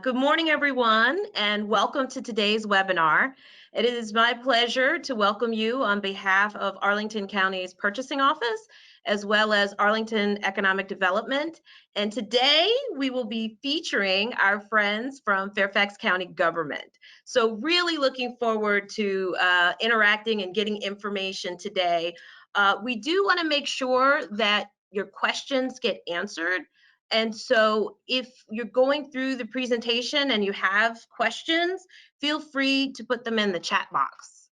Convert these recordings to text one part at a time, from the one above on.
Good morning, everyone, and welcome to today's webinar. It is my pleasure to welcome you on behalf of Arlington County's Purchasing Office, as well as Arlington Economic Development. And today we will be featuring our friends from Fairfax County Government. So really looking forward to interacting and getting information today. We do want to make sure that your questions get answered. And so if you're going through the presentation and you have questions, feel free to put them in the chat box.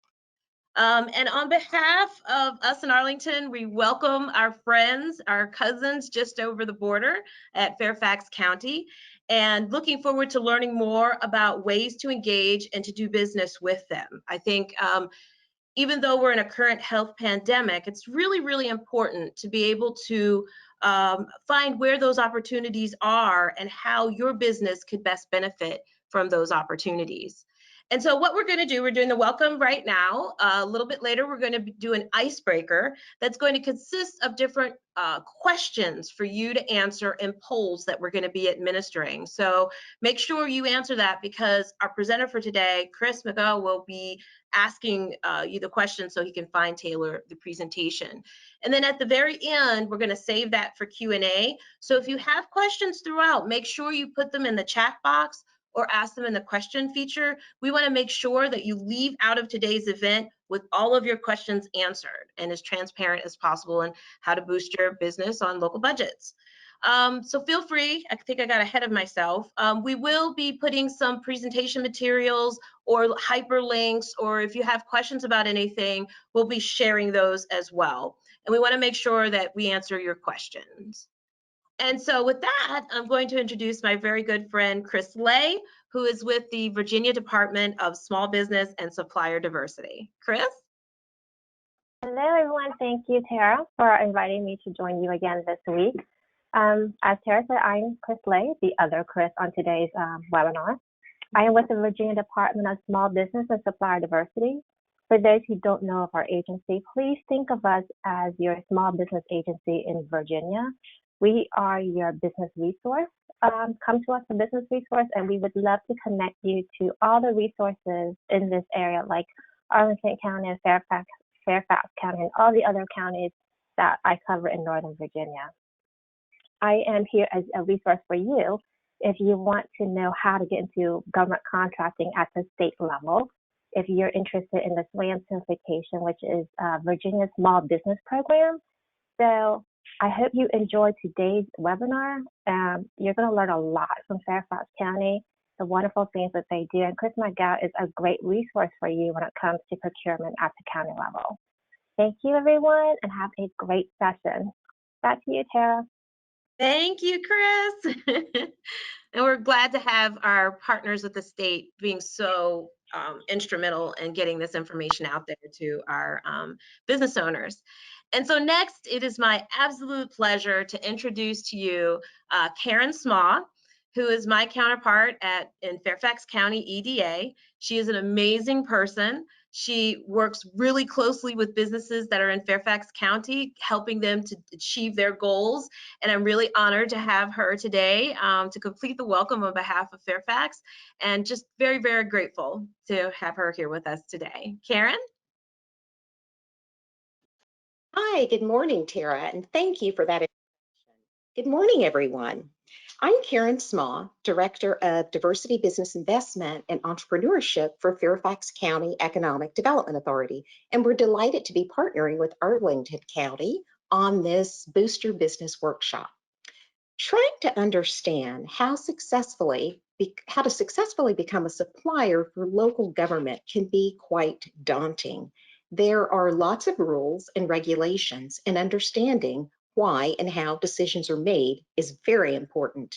And on behalf of us in Arlington, we welcome our friends, our cousins just over the border at Fairfax County, and looking forward to learning more about ways to engage and to do business with them. I think even though we're in a current health pandemic, it's really, really important to be able to find where those opportunities are and how your business could best benefit from those opportunities. And so what we're going to do, we're doing the welcome right now. A little bit later, we're going to do an icebreaker that's going to consist of different questions for you to answer and polls that we're going to be administering. So make sure you answer that because our presenter for today, Chris McGough, will be asking you the questions so he can fine tailor the presentation. And then at the very end, we're going to save that for Q&A. So if you have questions throughout, make sure you put them in the chat box or ask them in the question feature. We want to make sure that you leave out of today's event with all of your questions answered and as transparent as possible in how to boost your business on local budgets. So feel free, I think I got ahead of myself. We will be putting some presentation materials or hyperlinks, or if you have questions about anything, we'll be sharing those as well. And we want to make sure that we answer your questions. And so with that, I'm going to introduce my very good friend, Chris Lay, who is with the Virginia Department of Small Business and Supplier Diversity. Chris? Hello, everyone. Thank you, Tara, for inviting me to join you again this week. As Tara said, I'm Chris Lay, the other Chris on today's webinar. I am with the Virginia Department of Small Business and Supplier Diversity. For those who don't know of our agency, please think of us as your small business agency in Virginia. We are your business resource. Come to us for business resource, and we would love to connect you to all the resources in this area, like Arlington County and Fairfax County, and all the other counties that I cover in Northern Virginia. I am here as a resource for you if you want to know how to get into government contracting at the state level, if you're interested in the SLAM certification, which is Virginia's Small Business Program. So I hope you enjoyed today's webinar. You're going to learn a lot from Fairfax County, the wonderful things that they do. And Chris McGough is a great resource for you when it comes to procurement at the county level. Thank you, everyone, and have a great session. Back to you, Tara. Thank you, Chris. And we're glad to have our partners with the state being so instrumental in getting this information out there to our business owners. And so next, it is my absolute pleasure to introduce to you Karen Smaw, who is my counterpart in Fairfax County EDA. She is an amazing person. She works really closely with businesses that are in Fairfax County, helping them to achieve their goals. And I'm really honored to have her today to complete the welcome on behalf of Fairfax, and just very, very grateful to have her here with us today. Karen? Hi, good morning, Tara, and thank you for that introduction. Good morning, everyone. I'm Karen Smaw, Director of Diversity Business Investment and Entrepreneurship for Fairfax County Economic Development Authority, and we're delighted to be partnering with Arlington County on this Booster Business Workshop. Trying to understand how to successfully become a supplier for local government can be quite daunting. There are lots of rules and regulations, and understanding why and how decisions are made is very important.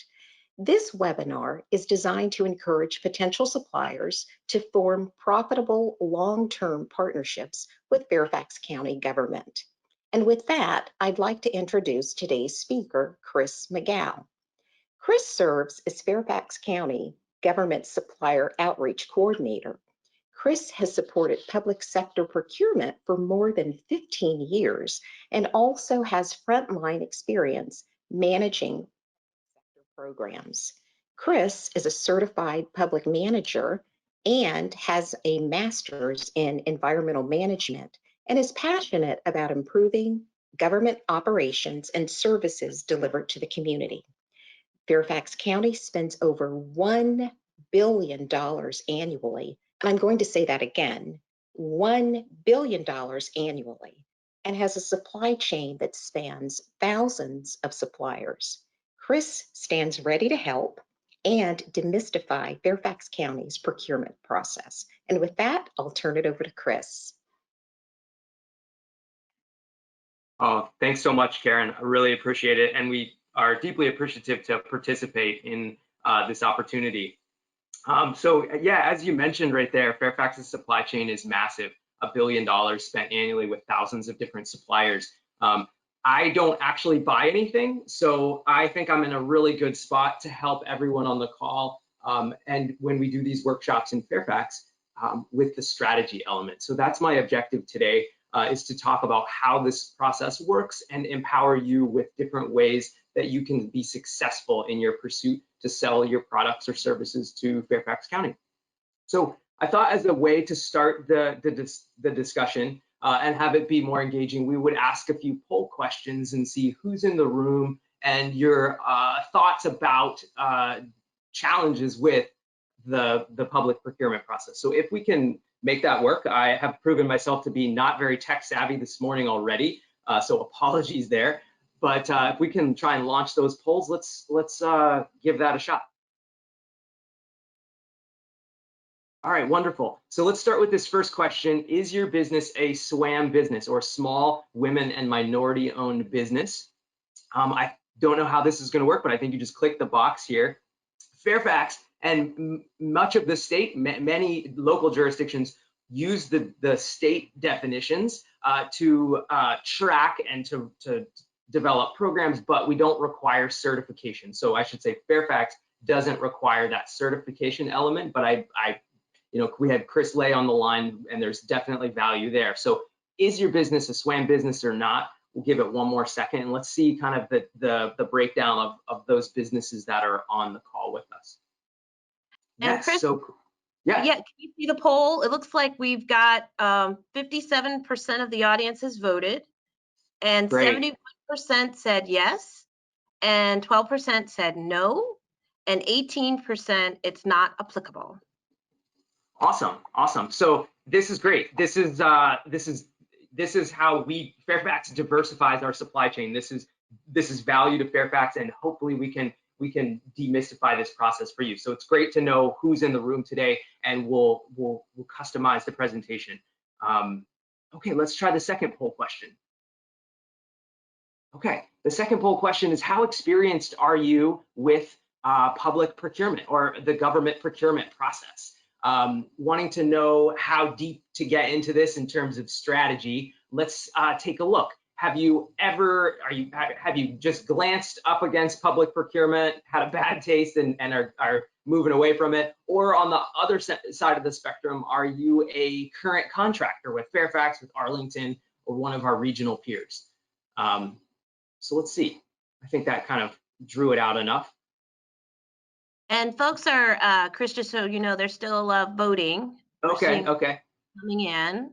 This webinar is designed to encourage potential suppliers to form profitable long-term partnerships with Fairfax County government. And with that, I'd like to introduce today's speaker, Chris McGough. Chris serves as Fairfax County Government Supplier Outreach Coordinator. Chris has supported public sector procurement for more than 15 years and also has frontline experience managing sector programs. Chris is a certified public manager and has a master's in environmental management and is passionate about improving government operations and services delivered to the community. Fairfax County spends over $1 billion annually, and I'm going to say that again, $1 billion annually, and has a supply chain that spans thousands of suppliers. Chris stands ready to help and demystify Fairfax County's procurement process. And with that, I'll turn it over to Chris. Oh, thanks so much, Karen. I really appreciate it. And we are deeply appreciative to participate in this opportunity. So yeah, as you mentioned right there, Fairfax's supply chain is massive, $1 billion spent annually with thousands of different suppliers. I don't actually buy anything, so I think I'm in a really good spot to help everyone on the call. And when we do these workshops in Fairfax with the strategy element. So that's my objective today, is to talk about how this process works and empower you with different ways that you can be successful in your pursuit to sell your products or services to Fairfax County. So I thought, as a way to start the discussion and have it be more engaging, we would ask a few poll questions and see who's in the room and your thoughts about challenges with the public procurement process. So if we can make that work, I have proven myself to be not very tech savvy this morning already, so apologies there. But if we can try and launch those polls, let's give that a shot. All right, wonderful. So let's start with this first question. Is your business a SWAM business, or small women and minority owned business? I don't know how this is going to work, but I think you just click the box here. Fairfax and much of the state, many local jurisdictions use the state definitions to track and to develop programs, but we don't require certification. So I should say Fairfax doesn't require that certification element, but we had Chris Lay on the line, and there's definitely value there. So is your business a SWAM business or not? We'll give it one more second, and let's see kind of the breakdown of those businesses that are on the call with us. And Yes, Chris, so yeah. can you see the poll? It looks like we've got 57% of the audience has voted, and Great. 71% said yes, and 12% said no, and 18% it's not applicable. Awesome. So this is great. This is how Fairfax diversifies our supply chain. This is value to Fairfax, and hopefully we can demystify this process for you. So it's great to know who's in the room today, and we'll customize the presentation. Okay, let's try the second poll question. Okay, the second poll question is, how experienced are you with public procurement or the government procurement process? Wanting to know how deep to get into this in terms of strategy, let's take a look. Have you just glanced up against public procurement, had a bad taste, and are moving away from it? Or on the other side of the spectrum, are you a current contractor with Fairfax, with Arlington, or one of our regional peers? So let's see. I think that kind of drew it out enough. And folks are, Chris, just so you know, they're still voting. Okay. Coming in.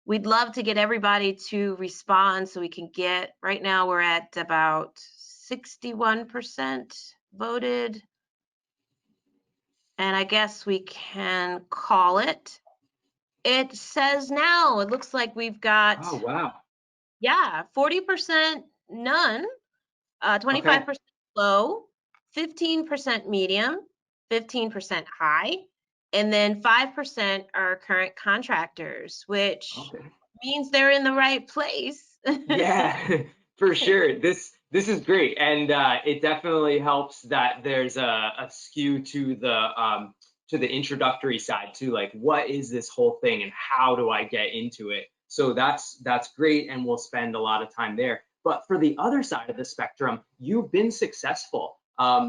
We'd love to get everybody to respond so we can get, right now we're at about 61% voted. And I guess we can call it. It says now, it looks like we've got, Oh, wow. Yeah, 40% none, 25% low, 15% medium, 15% high, and then 5% are current contractors, which means they're in the right place. Yeah, for sure. This is great, and it definitely helps that there's a skew to the introductory side too. Like, what is this whole thing, and how do I get into it? So that's great, and we'll spend a lot of time there. But for the other side of the spectrum, you've been successful.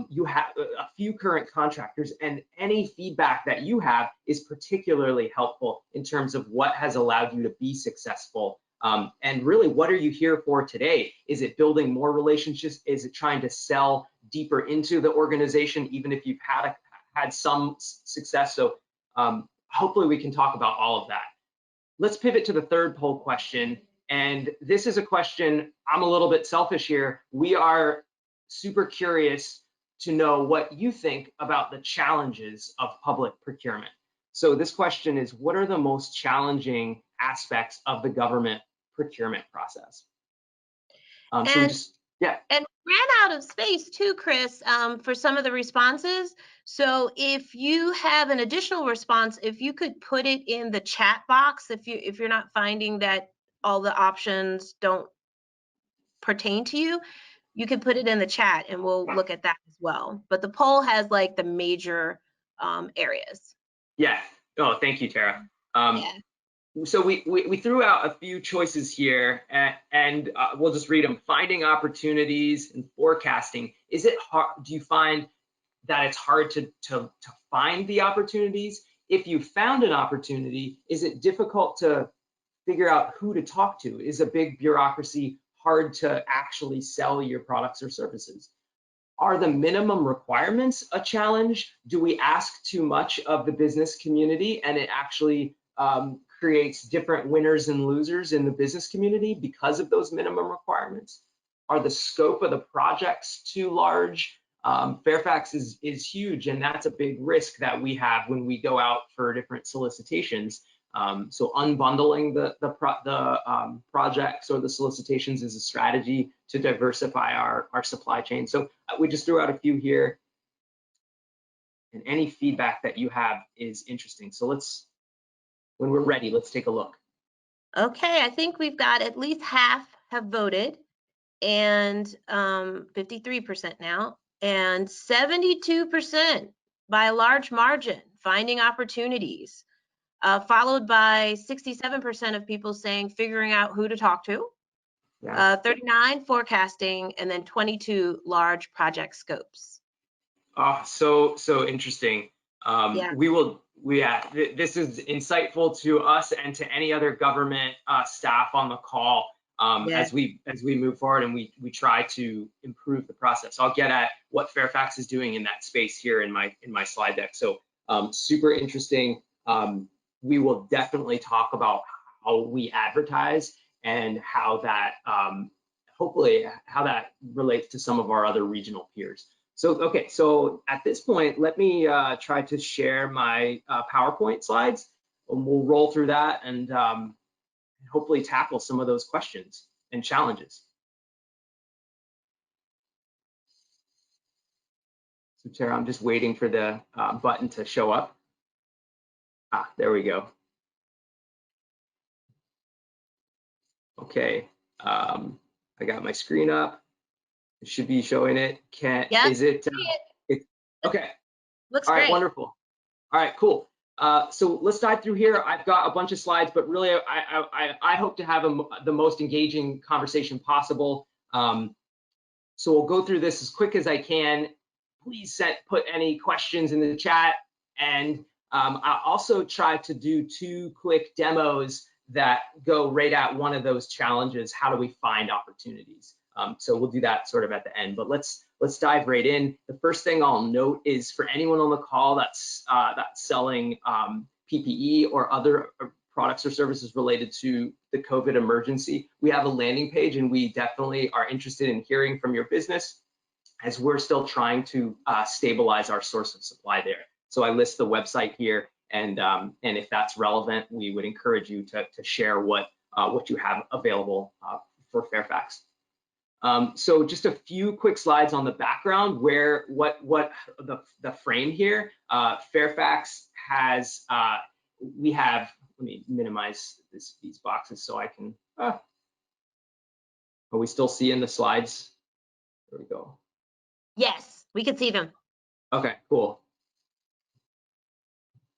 You have a few current contractors, and any feedback that you have is particularly helpful in terms of what has allowed you to be successful And really, what are you here for today? Is it building more relationships? Is it trying to sell deeper into the organization, even if you've had some success? So hopefully we can talk about all of that. Let's pivot to the third poll question. And this is a question, I'm a little bit selfish here. We are super curious to know what you think about the challenges of public procurement. So this question is, what are the most challenging aspects of the government procurement process? So we just, yeah. And ran out of space too, Chris, for some of the responses. So if you have an additional response, if you could put it in the chat box, if you're not finding that all the options don't pertain to you, you can put it in the chat and we'll look at that as well. But the poll has like the major areas. Yeah. Oh, thank you, Tara. Yeah. So we threw out a few choices here, and we'll just read them. Finding opportunities and forecasting. Is it hard? Do you find that it's hard to find the opportunities? If you found an opportunity, is it difficult to figure out who to talk to? Is a big bureaucracy hard to actually sell your products or services? Are the minimum requirements a challenge? Do we ask too much of the business community and it actually creates different winners and losers in the business community because of those minimum requirements? Are the scope of the projects too large? Fairfax is huge, and that's a big risk that we have when we go out for different solicitations. So unbundling the projects or the solicitations is a strategy to diversify our supply chain. So we just threw out a few here, and any feedback that you have is interesting. So when we're ready, let's take a look. Okay, I think we've got at least half have voted, and 53% now, and 72% by a large margin, finding opportunities, followed by 67% of people saying figuring out who to talk to, 39 forecasting, and then 22 large project scopes. Oh, so interesting. Yeah. This is insightful to us and to any other government staff on the call as we move forward and we try to improve the process. I'll get at what Fairfax is doing in that space here in my slide deck. So super interesting. We will definitely talk about how we advertise and how that hopefully how that relates to some of our other regional peers. So, okay, so at this point, let me try to share my PowerPoint slides, and we'll roll through that and hopefully tackle some of those questions and challenges. So, Tara, I'm just waiting for the button to show up. Ah, there we go. Okay, I got my screen up. It should be showing it. Is it? Okay. Looks all right, great. wonderful. All right, cool. So let's dive through here. I've got a bunch of slides, but really I hope to have the most engaging conversation possible. So we'll go through this as quick as I can. Please put any questions in the chat, and I'll also try to do 2 quick demos that go right at one of those challenges. How do we find opportunities? So we'll do that sort of at the end, but let's dive right in. The first thing I'll note is for anyone on the call that's selling PPE or other products or services related to the COVID emergency, we have a landing page, and we definitely are interested in hearing from your business as we're still trying to stabilize our source of supply there. So I list the website here, and if that's relevant, we would encourage you to share what you have available for Fairfax. So just a few quick slides on the background where what the frame here. Fairfax has let me minimize these boxes so I can. Are we still seeing the slides? There we go. Yes, we can see them. Okay, cool.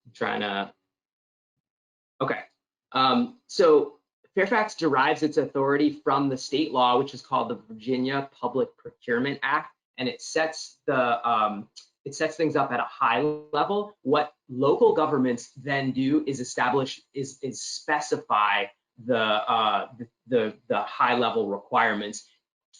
I'm trying to. Okay. So Fairfax derives its authority from the state law, which is called the Virginia Public Procurement Act, and it sets things up at a high level. What local governments then do is specify the high level requirements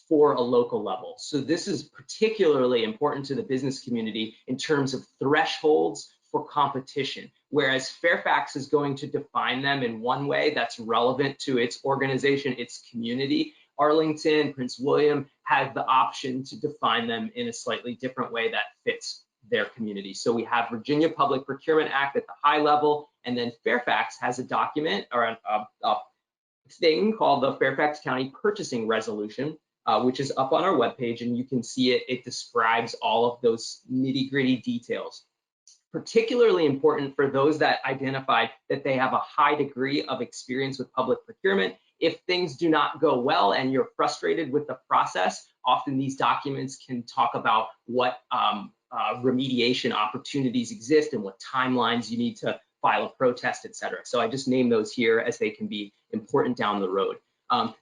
for a local level. So this is particularly important to the business community in terms of thresholds for competition, whereas Fairfax is going to define them in one way that's relevant to its organization, its community. Arlington, Prince William have the option to define them in a slightly different way that fits their community. So we have Virginia Public Procurement Act at the high level, and then Fairfax has a document or a thing called the Fairfax County Purchasing Resolution, which is up on our webpage, and you can see it. It describes all of those nitty-gritty details. Particularly important for those that identified that they have a high degree of experience with public procurement. If things do not go well and you're frustrated with the process, often these documents can talk about what remediation opportunities exist and what timelines you need to file a protest, et cetera. So I just name those here as they can be important down the road.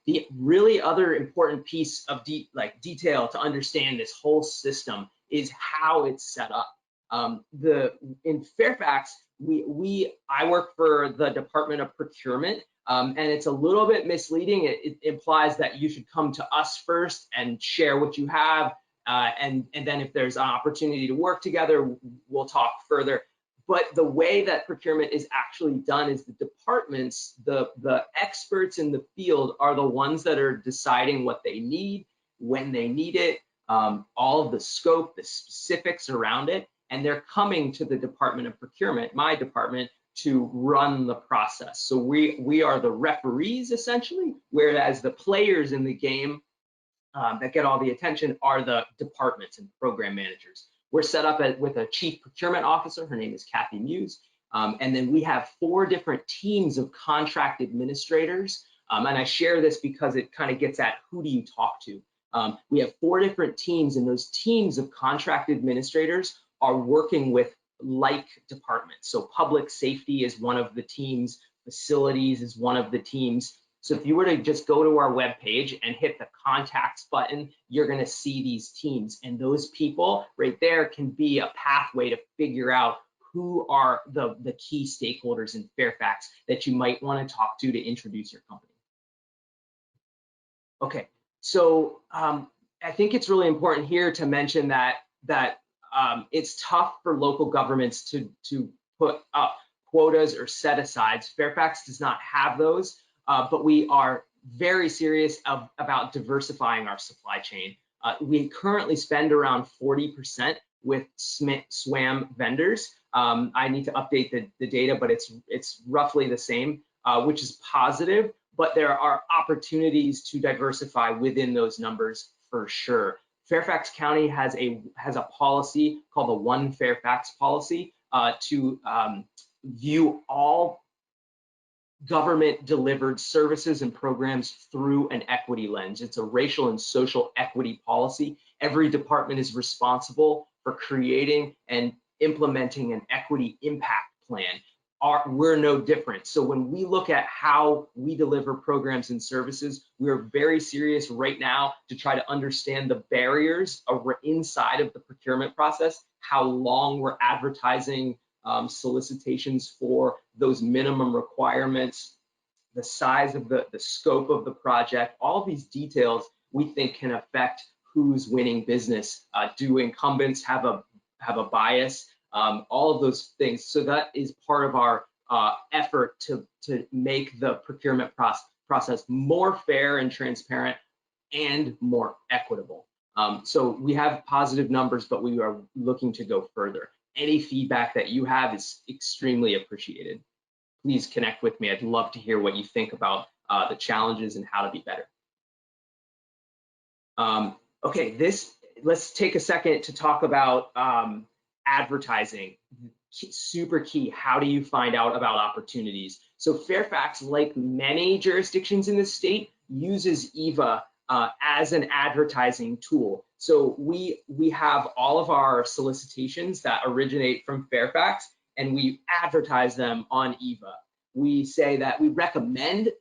The really other important piece of detail to understand this whole system is how it's set up. In Fairfax, I work for the Department of Procurement, and it's a little bit misleading. It implies that you should come to us first and share what you have, and then if there's an opportunity to work together, we'll talk further. But the way that procurement is actually done is the departments, the experts in the field are the ones that are deciding what they need, when they need it, all of the scope, the specifics around it, and they're coming to the Department of Procurement, my department, to run the process. So we are the referees essentially, whereas the players in the game that get all the attention are the departments and program managers. We're set up with a chief procurement officer. Her name is Kathy Muse. And then we have 4 different teams of contract administrators. And I share this because it kind of gets at who do you talk to. We have 4 different teams, and those teams of contract administrators are working with like departments. So public safety is one of the teams, facilities is one of the teams. So if you were to just go to our webpage and hit the contacts button, you're going to see these teams, and those people right there can be a pathway to figure out who are the key stakeholders in Fairfax that you might want to talk to introduce your company. Okay, so I think it's really important here to mention that it's tough for local governments to put up quotas or set-asides. Fairfax does not have those. But we are very serious about diversifying our supply chain. We currently spend around 40% with SWAM vendors. I need to update the data, but it's roughly the same, which is positive, but there are opportunities to diversify within those numbers for sure. Fairfax County has a policy called the One Fairfax policy to view all government delivered services and programs through an equity lens. It's a racial and social equity policy. Every department is responsible for creating and implementing an equity impact plan. We're no different. So when we look at how we deliver programs and services, we're very serious right now to try to understand the barriers inside of the procurement process, how long we're advertising solicitations for those minimum requirements, the size of the scope of the project. All of these details we think can affect who's winning business. Do incumbents have a bias? All of those things. So that is part of our effort to make the procurement process more fair and transparent and more equitable. So we have positive numbers, but we are looking to go further. Any feedback that you have is extremely appreciated. Please connect with me. I'd love to hear what you think about the challenges and how to be better. Okay, let's take a second to talk about advertising. Super key. How do you find out about opportunities? So Fairfax, like many jurisdictions in the state, uses EVA as an advertising tool. So we have all of our solicitations that originate from Fairfax, and we advertise them on EVA. We say that we recommend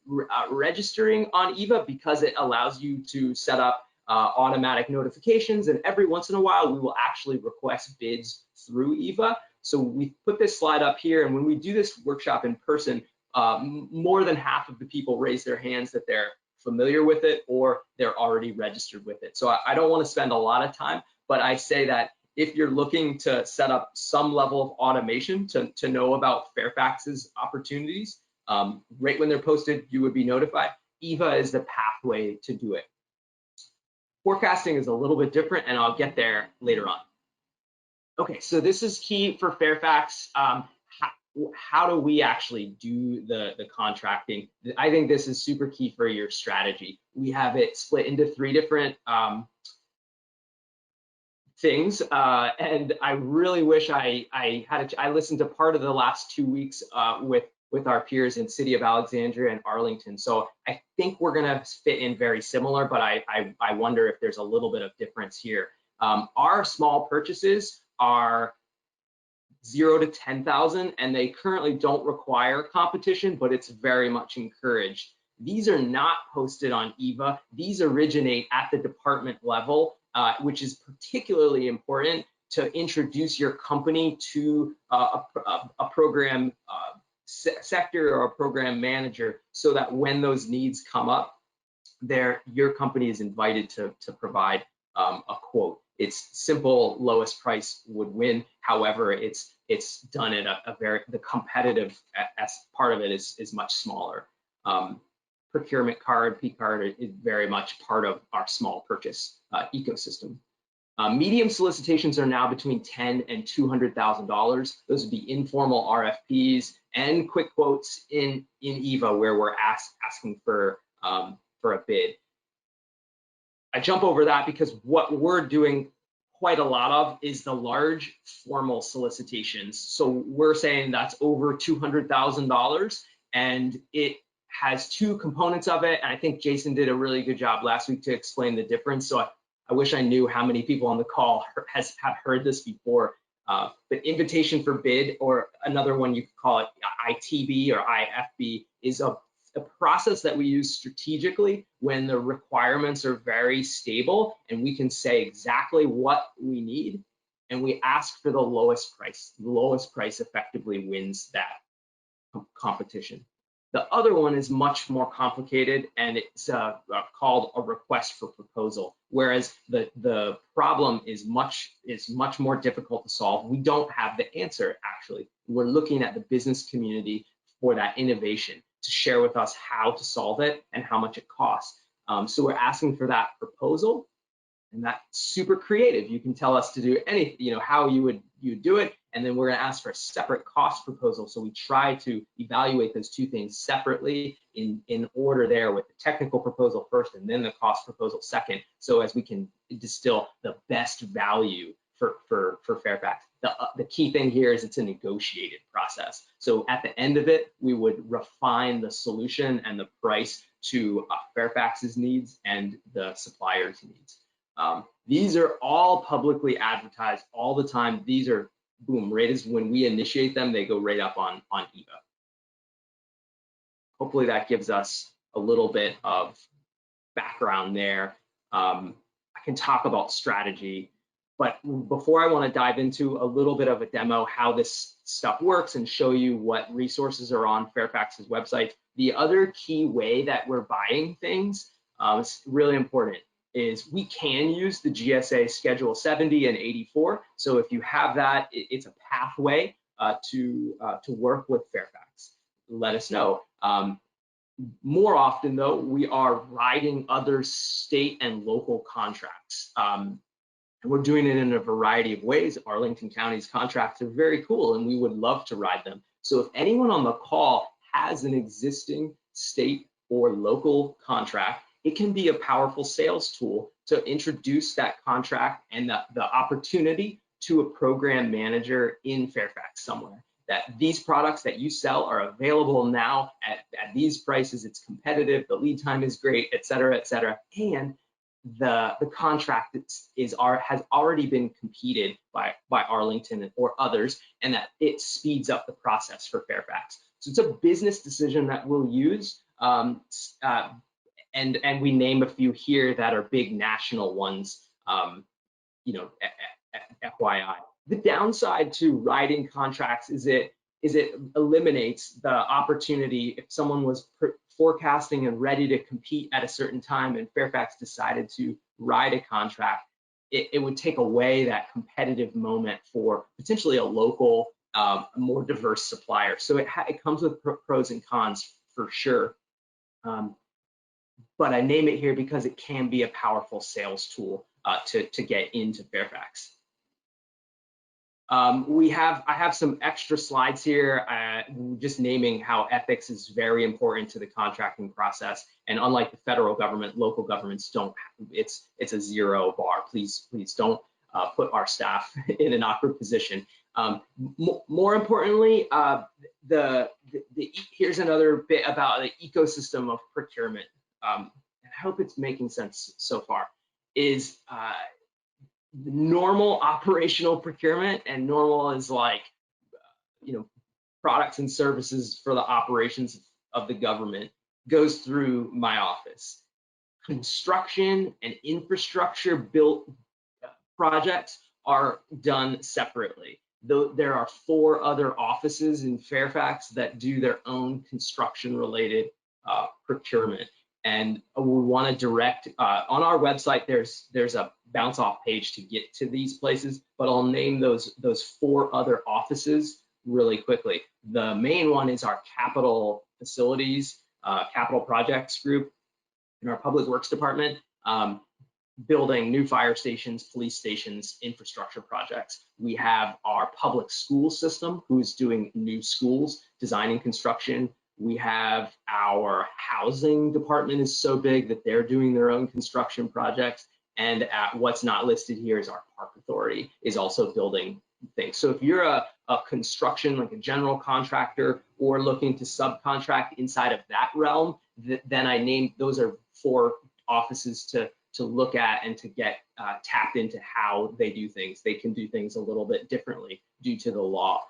registering on EVA because it allows you to set up automatic notifications, and every once in a while we will actually request bids through EVA. So we put this slide up here, and when we do this workshop in person, more than half of the people raise their hands that they're familiar with it or they're already registered with it. So I don't want to spend a lot of time, but I say that if you're looking to set up some level of automation to know about Fairfax's opportunities, right when they're posted, you would be notified. EVA is the pathway to do it. Forecasting is a little bit different, and I'll get there later on. Okay, so this is key for Fairfax. How do we actually do the contracting? I think this is super key for your strategy. We have it split into 3 different things, and I really wish I listened to part of the last 2 weeks with our peers in City of Alexandria and Arlington. So I think we're gonna fit in very similar, but I wonder if there's a little bit of difference here. Our small purchases are 0 to 10,000, and they currently don't require competition, but it's very much encouraged. These are not posted on EVA. These originate at the department level, which is particularly important to introduce your company to a program sector or a program manager, so that when those needs come up, your company is invited to provide a quote. It's simple, lowest price would win. However, it's done at the competitive as part of it is much smaller. Procurement card, P card is very much part of our small purchase ecosystem. Medium solicitations are now between $10,000 and $200,000. Those would be informal RFPs and quick quotes in EVA, where we're asking for a bid. I jump over that because what we're doing quite a lot of is the large formal solicitations. So we're saying that's over $200,000, and it has 2 components of it. And I think Jason did a really good job last week to explain the difference. So I wish I knew how many people on the call have heard this before. But invitation for bid, or another one you could call it ITB or IFB, is a process that we use strategically when the requirements are very stable and we can say exactly what we need, and we ask for the lowest price. The lowest price effectively wins that competition. The other one is much more complicated, and it's called a request for proposal, whereas the problem is much more difficult to solve. We don't have the answer, actually. We're looking at the business community for that innovation to share with us how to solve it and how much it costs. So we're asking for that proposal, and that's super creative. You can tell us to do anything, how you do it, and then we're going to ask for a separate cost proposal. So we try to evaluate those 2 things separately in order there, with the technical proposal first and then the cost proposal second, so as we can distill the best value for Fairfax. The key thing here is it's a negotiated process. So at the end of it, we would refine the solution and the price to Fairfax's needs and the supplier's needs. These are all publicly advertised all the time. These are, boom, right as when we initiate them, they go right up on EVA. Hopefully that gives us a little bit of background there. I can talk about strategy, but before I want to dive into a little bit of a demo how this stuff works and show you what resources are on Fairfax's website, the other key way that we're buying things, is really important, is we can use the GSA Schedule 70 and 84. So if you have that, it's a pathway to work with Fairfax. Let us know. More often though, we are riding other state and local contracts. And we're doing it in a variety of ways. Arlington County's contracts are very cool, and we would love to ride them. So if anyone on the call has an existing state or local contract, it can be a powerful sales tool to introduce that contract and the opportunity to a program manager in Fairfax somewhere. That these products that you sell are available now at these prices, it's competitive, the lead time is great, et cetera, and the contract has already been competed by Arlington or others, and that it speeds up the process for Fairfax. So it's a business decision that we'll use, and we name a few here that are big national ones, FYI. The downside to writing contracts is it eliminates the opportunity if someone was forecasting and ready to compete at a certain time and Fairfax decided to ride a contract, it would take away that competitive moment for potentially a local, more diverse supplier. So it comes with pros and cons for sure. But I name it here because it can be a powerful sales tool to get into Fairfax. I have some extra slides here, just naming how ethics is very important to the contracting process. And unlike the federal government, local governments don't. It's a 0 bar. Please don't put our staff in an awkward position. More importantly, here's another bit about the ecosystem of procurement. And I hope it's making sense so far. Is normal operational procurement, and normal is like, products and services for the operations of the government, goes through my office. Construction and infrastructure built projects are done separately. Though there are 4 other offices in Fairfax that do their own construction related procurement. And we want to direct on our website. There's a bounce off page to get to these places, but I'll name those 4 other offices really quickly. The main one is our capital facilities, capital projects group in our public works department, building new fire stations, police stations, infrastructure projects. We have our public school system, who's doing new schools, designing construction. We have our housing department is so big that they're doing their own construction projects. And what's not listed here is our park authority is also building things. So if you're a construction, like a general contractor, or looking to subcontract inside of that realm, then I named those are 4 offices to look at and to get tapped into how they do things. They can do things a little bit differently due to the law.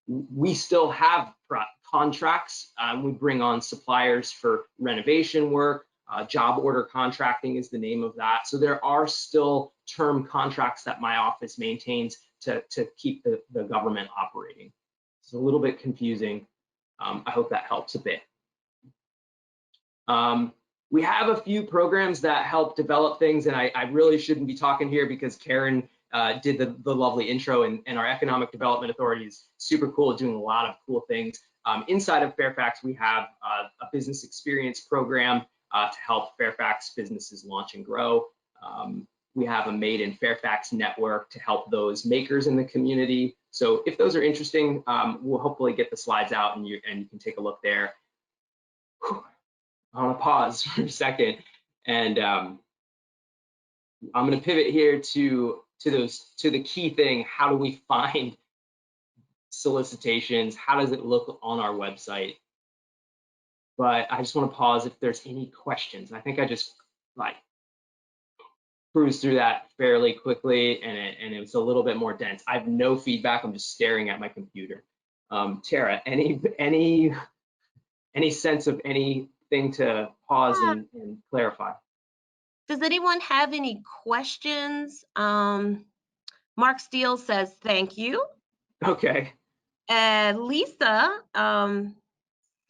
We still have contracts. We bring on suppliers for renovation work. Job order contracting is the name of that. So there are still term contracts that my office maintains to keep the government operating. It's a little bit confusing. I hope that helps a bit. We have a few programs that help develop things, and I really shouldn't be talking here because Karen did the lovely intro, and our Economic Development Authority is super cool at doing a lot of cool things. Inside of Fairfax, we have a business experience program to help Fairfax businesses launch and grow. We have a Made in Fairfax network to help those makers in the community. So if those are interesting, we'll hopefully get the slides out and you can take a look there. Whew. I want to pause for a second, and I'm going to pivot here to the key thing. How do we find solicitations? How does it look on our website? But I just want to pause if there's any questions. I think I just cruised through that fairly quickly, and it was a little bit more dense. I have no feedback. I'm just staring at my computer. Tara, any sense of anything to pause and clarify? Does anyone have any questions? Mark Steele says thank you. Okay. Lisa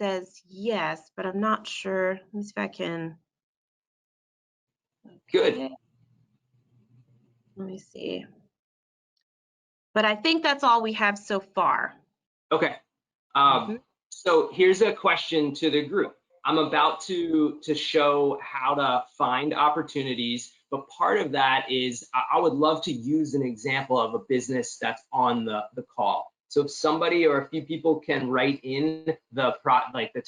says yes, but I'm not sure. Let me see if I can. Good. Okay. Let me see. But I think that's all we have so far. Okay. So here's a question to the group. I'm about to show how to find opportunities, but part of that is I would love to use an example of a business that's on the call. So if somebody or a few people can write in the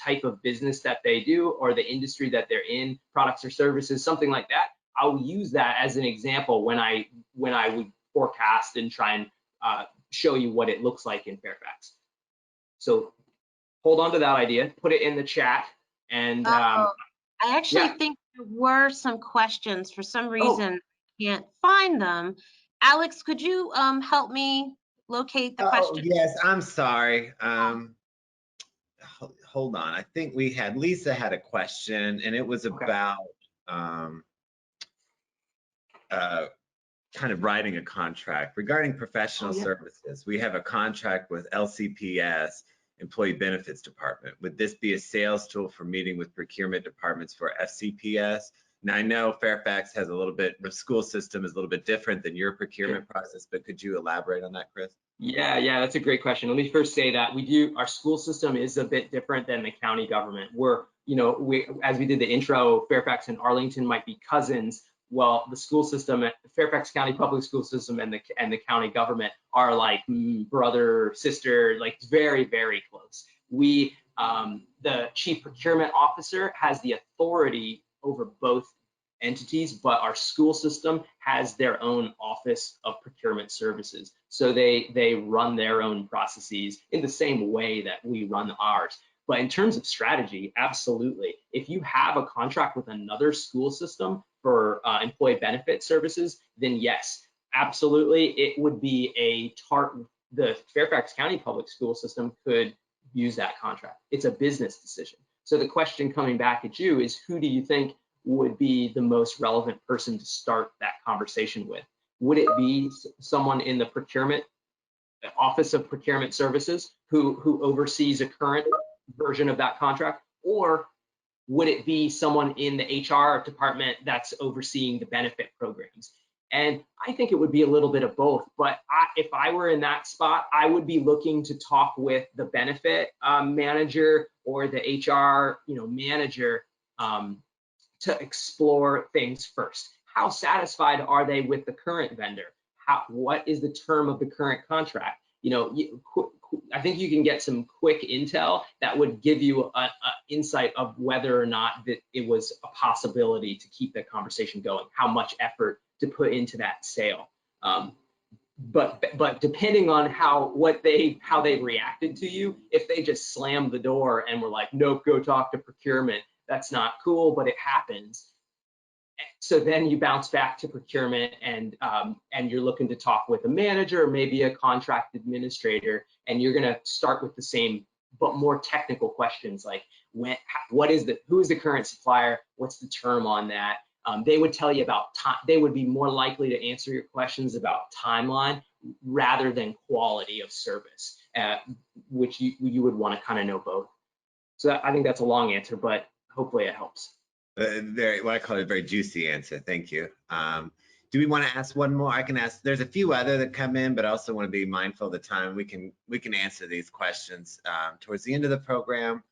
type of business that they do or the industry that they're in, products or services, something like that, I'll use that as an example when I would forecast and try and show you what it looks like in Fairfax. So hold on to that idea, put it in the chat. And I actually think there were some questions. For some reason, I can't find them. Alex, could you help me locate the question? Yes, I'm sorry. Hold on. I think Lisa had a question, and it was about kind of writing a contract regarding professional services. We have a contract with LCPS, Employee Benefits Department. Would this be a sales tool for meeting with procurement departments for FCPS? Now I know Fairfax has a little bit, the school system is a little bit different than your procurement process, but could you elaborate on that, Chris? Yeah, that's a great question. Let me first say that our school system is a bit different than the county government. As we did the intro, Fairfax and Arlington might be cousins. Well, the school system, Fairfax County Public School System and the county government are like brother, sister, like very, very close. The chief procurement officer has the authority over both entities, but our school system has their own office of procurement services. So they run their own processes in the same way that we run ours. But in terms of strategy, absolutely. If you have a contract with another school system for employee benefit services, then yes, absolutely. It would be the Fairfax County Public School System could use that contract. It's a business decision. So the question coming back at you is, who do you think would be the most relevant person to start that conversation with? Would it be someone in the Office of Procurement Services who oversees a current version of that contract, or would it be someone in the HR department that's overseeing the benefit programs? And I think it would be a little bit of both, but if I were in that spot, I would be looking to talk with the benefit manager or the HR manager to explore things first. How satisfied are they with the current vendor? What is the term of the current contract? I think you can get some quick intel that would give you an insight of whether or not that it was a possibility to keep that conversation going, how much effort to put into that sale. But depending on how they reacted to you, if they just slammed the door and were like, nope, go talk to procurement, that's not cool, but it happens. So then you bounce back to procurement and you're looking to talk with a manager or maybe a contract administrator, and you're going to start with the same but more technical questions like who is the current supplier, what's the term on that. They would tell you about time. They would be more likely to answer your questions about timeline rather than quality of service, which you would want to kind of know both. So I think that's a long answer, but hopefully it helps. What I call it a very juicy answer. Thank you. Do we want to ask one more? I can ask. There's a few other that come in, but I also want to be mindful of the time. We can answer these questions towards the end of the program.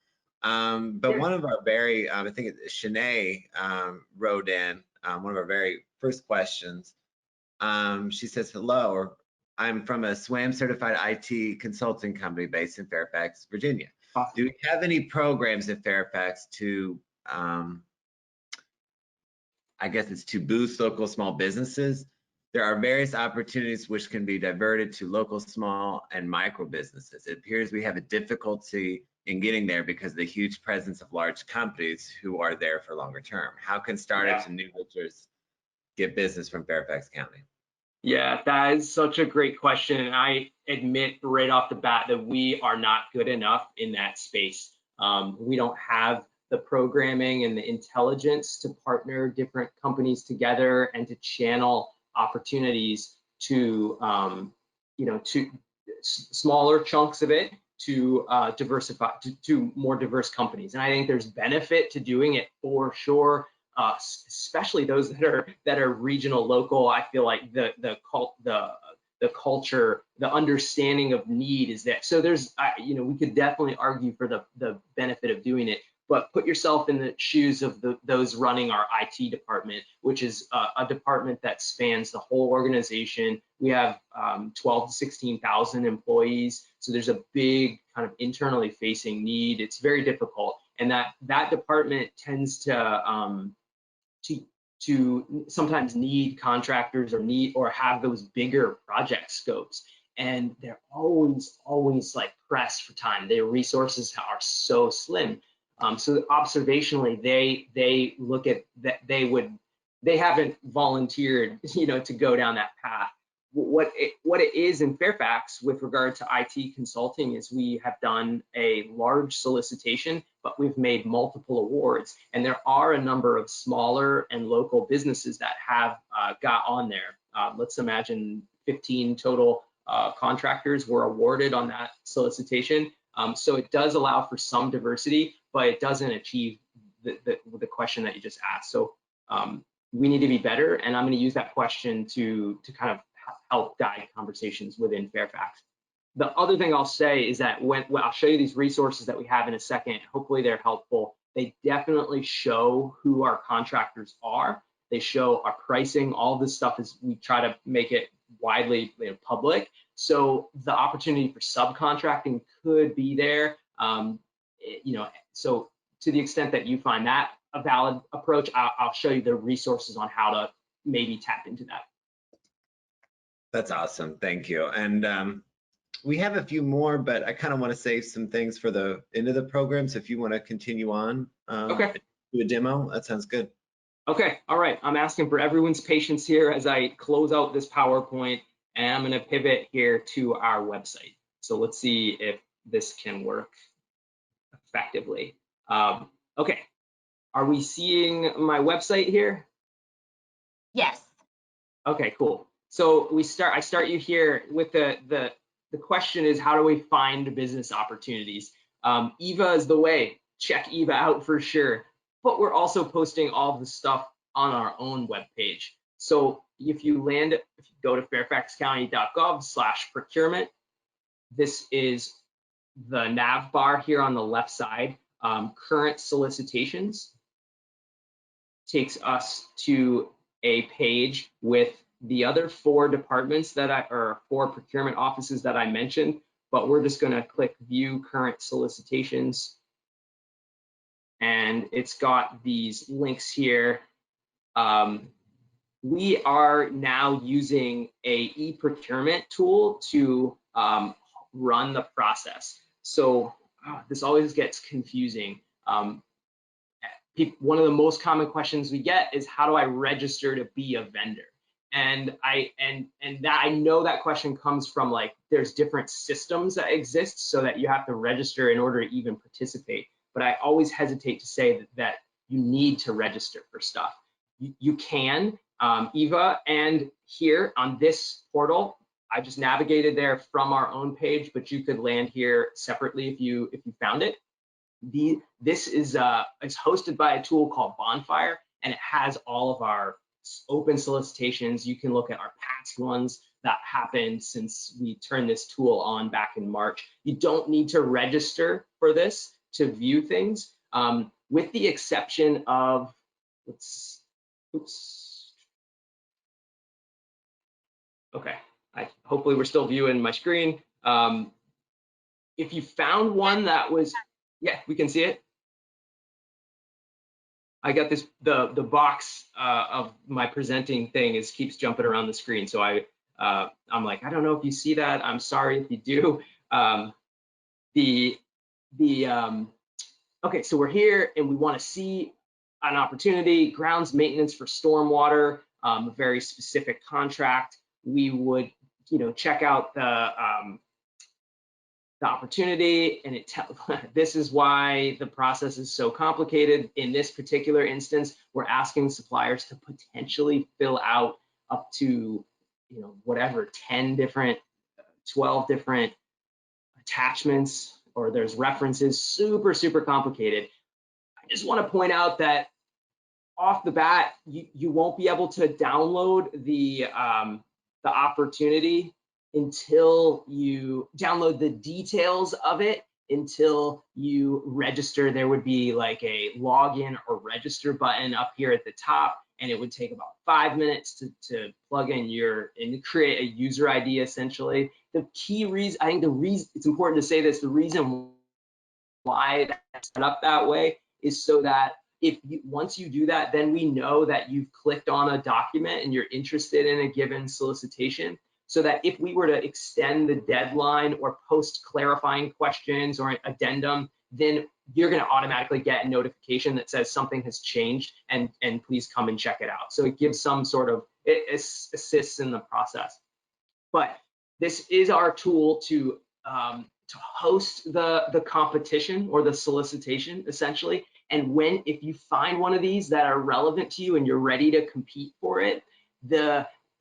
But one of our very, I think Shanae wrote in one of our very first questions. She says, hello, I'm from a SWAM certified IT consulting company based in Fairfax, Virginia. Do we have any programs at Fairfax to I guess it's to boost local small businesses? There are various opportunities which can be diverted to local small and micro businesses. It appears we have a difficulty in getting there because of the huge presence of large companies who are there for longer term. How can startups and new ventures get business from Fairfax County? Yeah, that is such a great question. And I admit right off the bat that we are not good enough in that space. We don't have the programming and the intelligence to partner different companies together and to channel opportunities to, to smaller chunks of it to diversify to more diverse companies. And I think there's benefit to doing it for sure, especially those that are regional, local. I feel like the culture, the understanding of need is there. So there's, we could definitely argue for the benefit of doing it. But put yourself in the shoes of those running our IT department, which is a department that spans the whole organization. We have 12 to 16,000 employees, so there's a big kind of internally facing need. It's very difficult, and that department tends to sometimes need contractors or have those bigger project scopes, and they're always like pressed for time. Their resources are so slim. So observationally, they look at that they haven't volunteered, to go down that path. What it is in Fairfax with regard to IT consulting is we have done a large solicitation, but we've made multiple awards, and there are a number of smaller and local businesses that have got on there. let's imagine 15 total contractors were awarded on that solicitation. So it does allow for some diversity, but it doesn't achieve the question that you just asked. So we need to be better, and I'm going to use that question to kind of help guide conversations within Fairfax. The other thing I'll say is that when I'll show you these resources that we have in a second, hopefully they're helpful. They definitely show who our contractors are. They show our pricing. All this stuff is, we try to make it widely public. So the opportunity for subcontracting could be there. So to the extent that you find that a valid approach, I'll show you the resources on how to maybe tap into that. That's awesome. Thank you. And we have a few more, but I kind of want to save some things for the end of the program. So if you want to continue on, Okay. do a demo, that sounds good. Okay, all right. I'm asking for everyone's patience here as I close out this PowerPoint, and I'm going to pivot here to our website. So let's see if this can work effectively. Okay, are we seeing my website here? Yes. Okay, cool. So I start you here with the question is, how do we find business opportunities? EVA is the way. Check EVA out for sure. But we're also posting all of the stuff on our own webpage. So if you go to fairfaxcounty.gov/procurement, this is the nav bar here on the left side. Current solicitations takes us to a page with the other 4 departments or 4 procurement offices that I mentioned, but we're just going to click view current solicitations. And it's got these links here. We are now using a e-procurement tool to run the process. So this always gets confusing. One of the most common questions we get is, how do I register to be a vendor? And I know that question comes from, like, there's different systems that exist so that you have to register in order to even participate. But I always hesitate to say that you need to register for stuff. You can, EVA, and here on this portal, I just navigated there from our own page, but you could land here separately if you found it. This is it's hosted by a tool called Bonfire, and it has all of our open solicitations. You can look at our past ones that happened since we turned this tool on back in March. You don't need to register for this to view things, with the exception of, okay, hopefully we're still viewing my screen. If you found one that was, yeah, we can see it. I got this, the box of my presenting thing keeps jumping around the screen. So I'm like, I don't know if you see that. I'm sorry if you do. Okay, so we're here and we want to see an opportunity, grounds maintenance for stormwater, a very specific contract. We would, check out the opportunity, and this is why the process is so complicated. In this particular instance, we're asking suppliers to potentially fill out up to, whatever, 10 different, 12 different attachments, or there's references, super, super complicated. I just want to point out that off the bat, you won't be able to download the opportunity until you download the details of it, until you register. There would be like a login or register button up here at the top, and it would take about 5 minutes to plug in and create a user ID essentially. The key reason, I think it's important to say this, the reason why that's set up that way is so that once you do that, then we know that you've clicked on a document and you're interested in a given solicitation, so that if we were to extend the deadline or post clarifying questions or an addendum, then you're going to automatically get a notification that says something has changed and please come and check it out. So it gives some sort of, it assists in the process. But this is our tool to host the competition or the solicitation essentially. And if you find one of these that are relevant to you and you're ready to compete for it,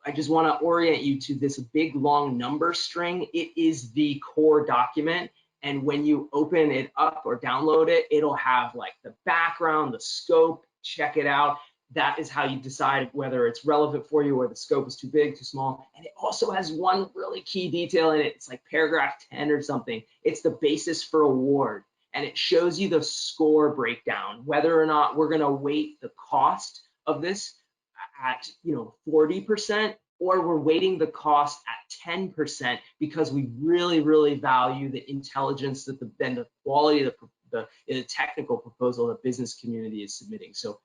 I just want to orient you to this big long number string. It is the core document. And when you open it up or download it, it'll have like the background, the scope, check it out. That is how you decide whether it's relevant for you or the scope is too big, too small. And it also has one really key detail in it. It's like paragraph 10 or something. It's the basis for award. And it shows you the score breakdown, whether or not we're going to weight the cost of this at 40%, or we're weighting the cost at 10% because we really value the intelligence and the quality of the technical proposal the business community is submitting. So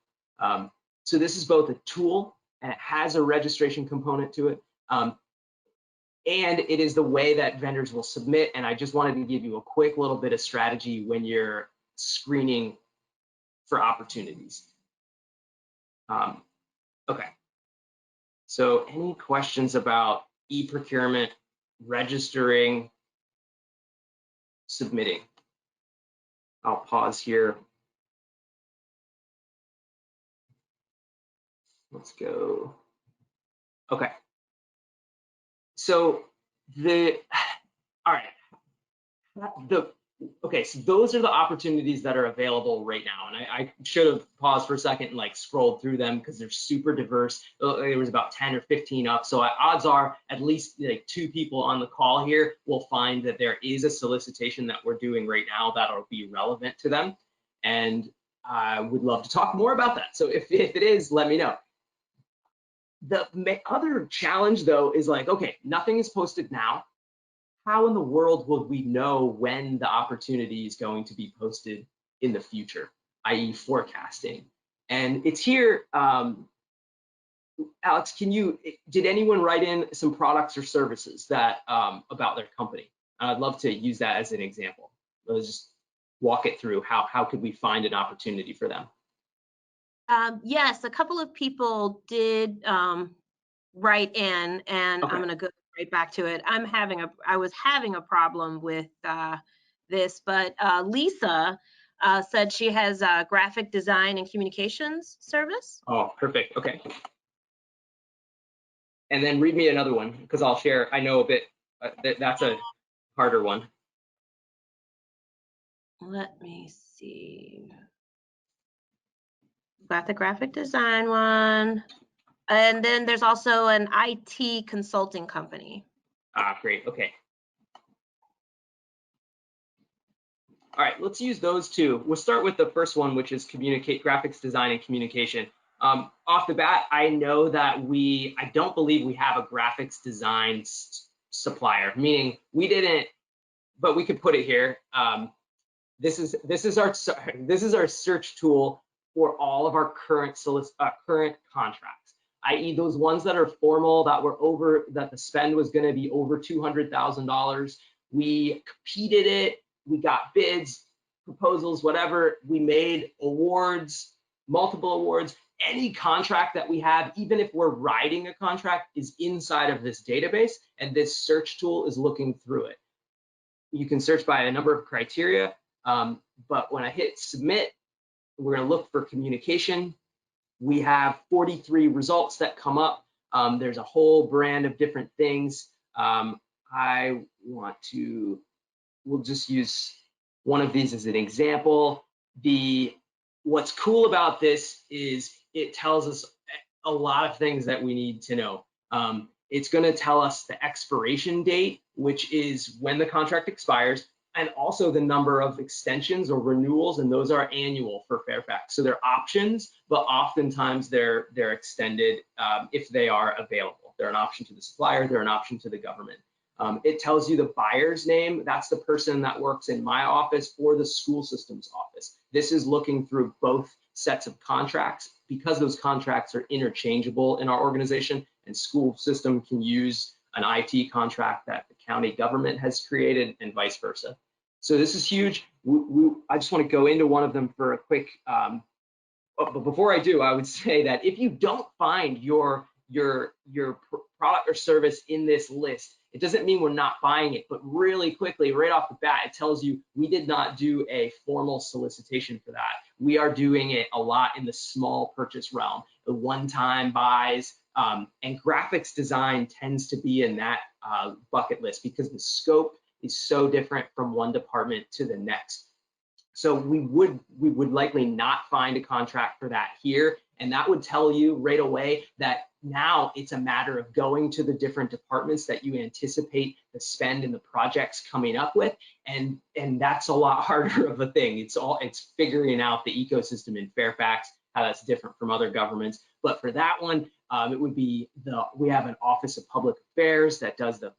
so this is both a tool and it has a registration component to it, and it is the way that vendors will submit. And I just wanted to give you a quick little bit of strategy when you're screening for opportunities. Okay, so any questions about e-procurement, registering, submitting? I'll pause here. Let's go. Okay. So so those are the opportunities that are available right now. And I should have paused for a second and like scrolled through them because they're super diverse. There was about 10 or 15 up. So odds are at least like 2 people on the call here will find that there is a solicitation that we're doing right now that'll be relevant to them. And I would love to talk more about that. So if it is, let me know. The other challenge though is like, okay, nothing is posted now. How in the world would we know when the opportunity is going to be posted in the future, i.e. forecasting? And it's here. Alex, did anyone write in some products or services that about their company? I'd love to use that as an example. Let's just walk it through. How could we find an opportunity for them? Yes, a couple of people did write in, and Okay. I'm going to go right back to it. I was having a problem with this, but Lisa said she has a graphic design and communications service. Oh, perfect. Okay. And then read me another one because I'll share. I know a bit. That's a harder one. Let me see. Got the graphic design one. And then there's also an IT consulting company. Great. Okay. All right, let's use those two. We'll start with the first one, which is graphics design and communication. Off the bat, I know that I don't believe we have a graphics design supplier, meaning we didn't, but we could put it here. This is our search tool for all of our current contracts, i.e. those ones that are formal, that the spend was going to be over $200,000. We competed it. We got bids, proposals, whatever. We made awards, multiple awards. Any contract that we have, even if we're writing a contract, is inside of this database, and this search tool is looking through it. You can search by a number of criteria, but when I hit submit, we're going to look for communication. We have 43 results that come up. There's a whole brand of different things. We'll just use one of these as an example. What's cool about this is it tells us a lot of things that we need to know. It's going to tell us the expiration date, which is when the contract expires, and also the number of extensions or renewals, and those are annual for Fairfax. So they're options, but oftentimes they're extended if they are available. They're an option to the supplier, they're an option to the government. It tells you the buyer's name. That's the person that works in my office or the school system's office. This is looking through both sets of contracts because those contracts are interchangeable in our organization, and school system can use an IT contract that the county government has created and vice versa. So this is huge. I just want to go into one of them for a quick, but before I do, I would say that if you don't find your product or service in this list, it doesn't mean we're not buying it, but really quickly, right off the bat, it tells you we did not do a formal solicitation for that. We are doing it a lot in the small purchase realm, the one-time buys, And graphics design tends to be in that bucket list because the scope is so different from one department to the next. So we would likely not find a contract for that here. And that would tell you right away that now it's a matter of going to the different departments that you anticipate the spend and the projects coming up with. And that's a lot harder of a thing. It's figuring out the ecosystem in Fairfax, how that's different from other governments. But for that one, it would be we have an Office of Public Affairs that does the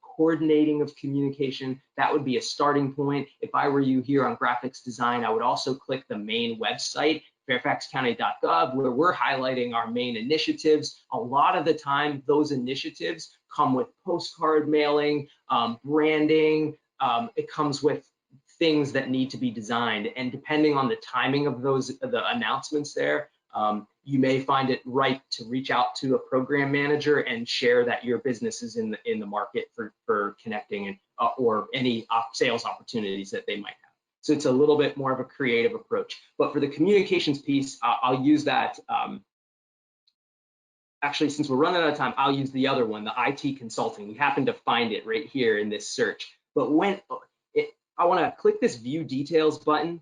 coordinating of communication. That would be a starting point. If I were you here on graphics design, I would also click the main website, fairfaxcounty.gov, where we're highlighting our main initiatives. A lot of the time, those initiatives come with postcard mailing, branding. It comes with things that need to be designed. And depending on the timing of the announcements there, you may find it right to reach out to a program manager and share that your business is in the market for connecting and or any sales opportunities that they might have. So it's a little bit more of a creative approach. But for the communications piece, I'll use that. Actually, since we're running out of time, I'll use the other one, the IT consulting. We happen to find it right here in this search. But I want to click this view details button,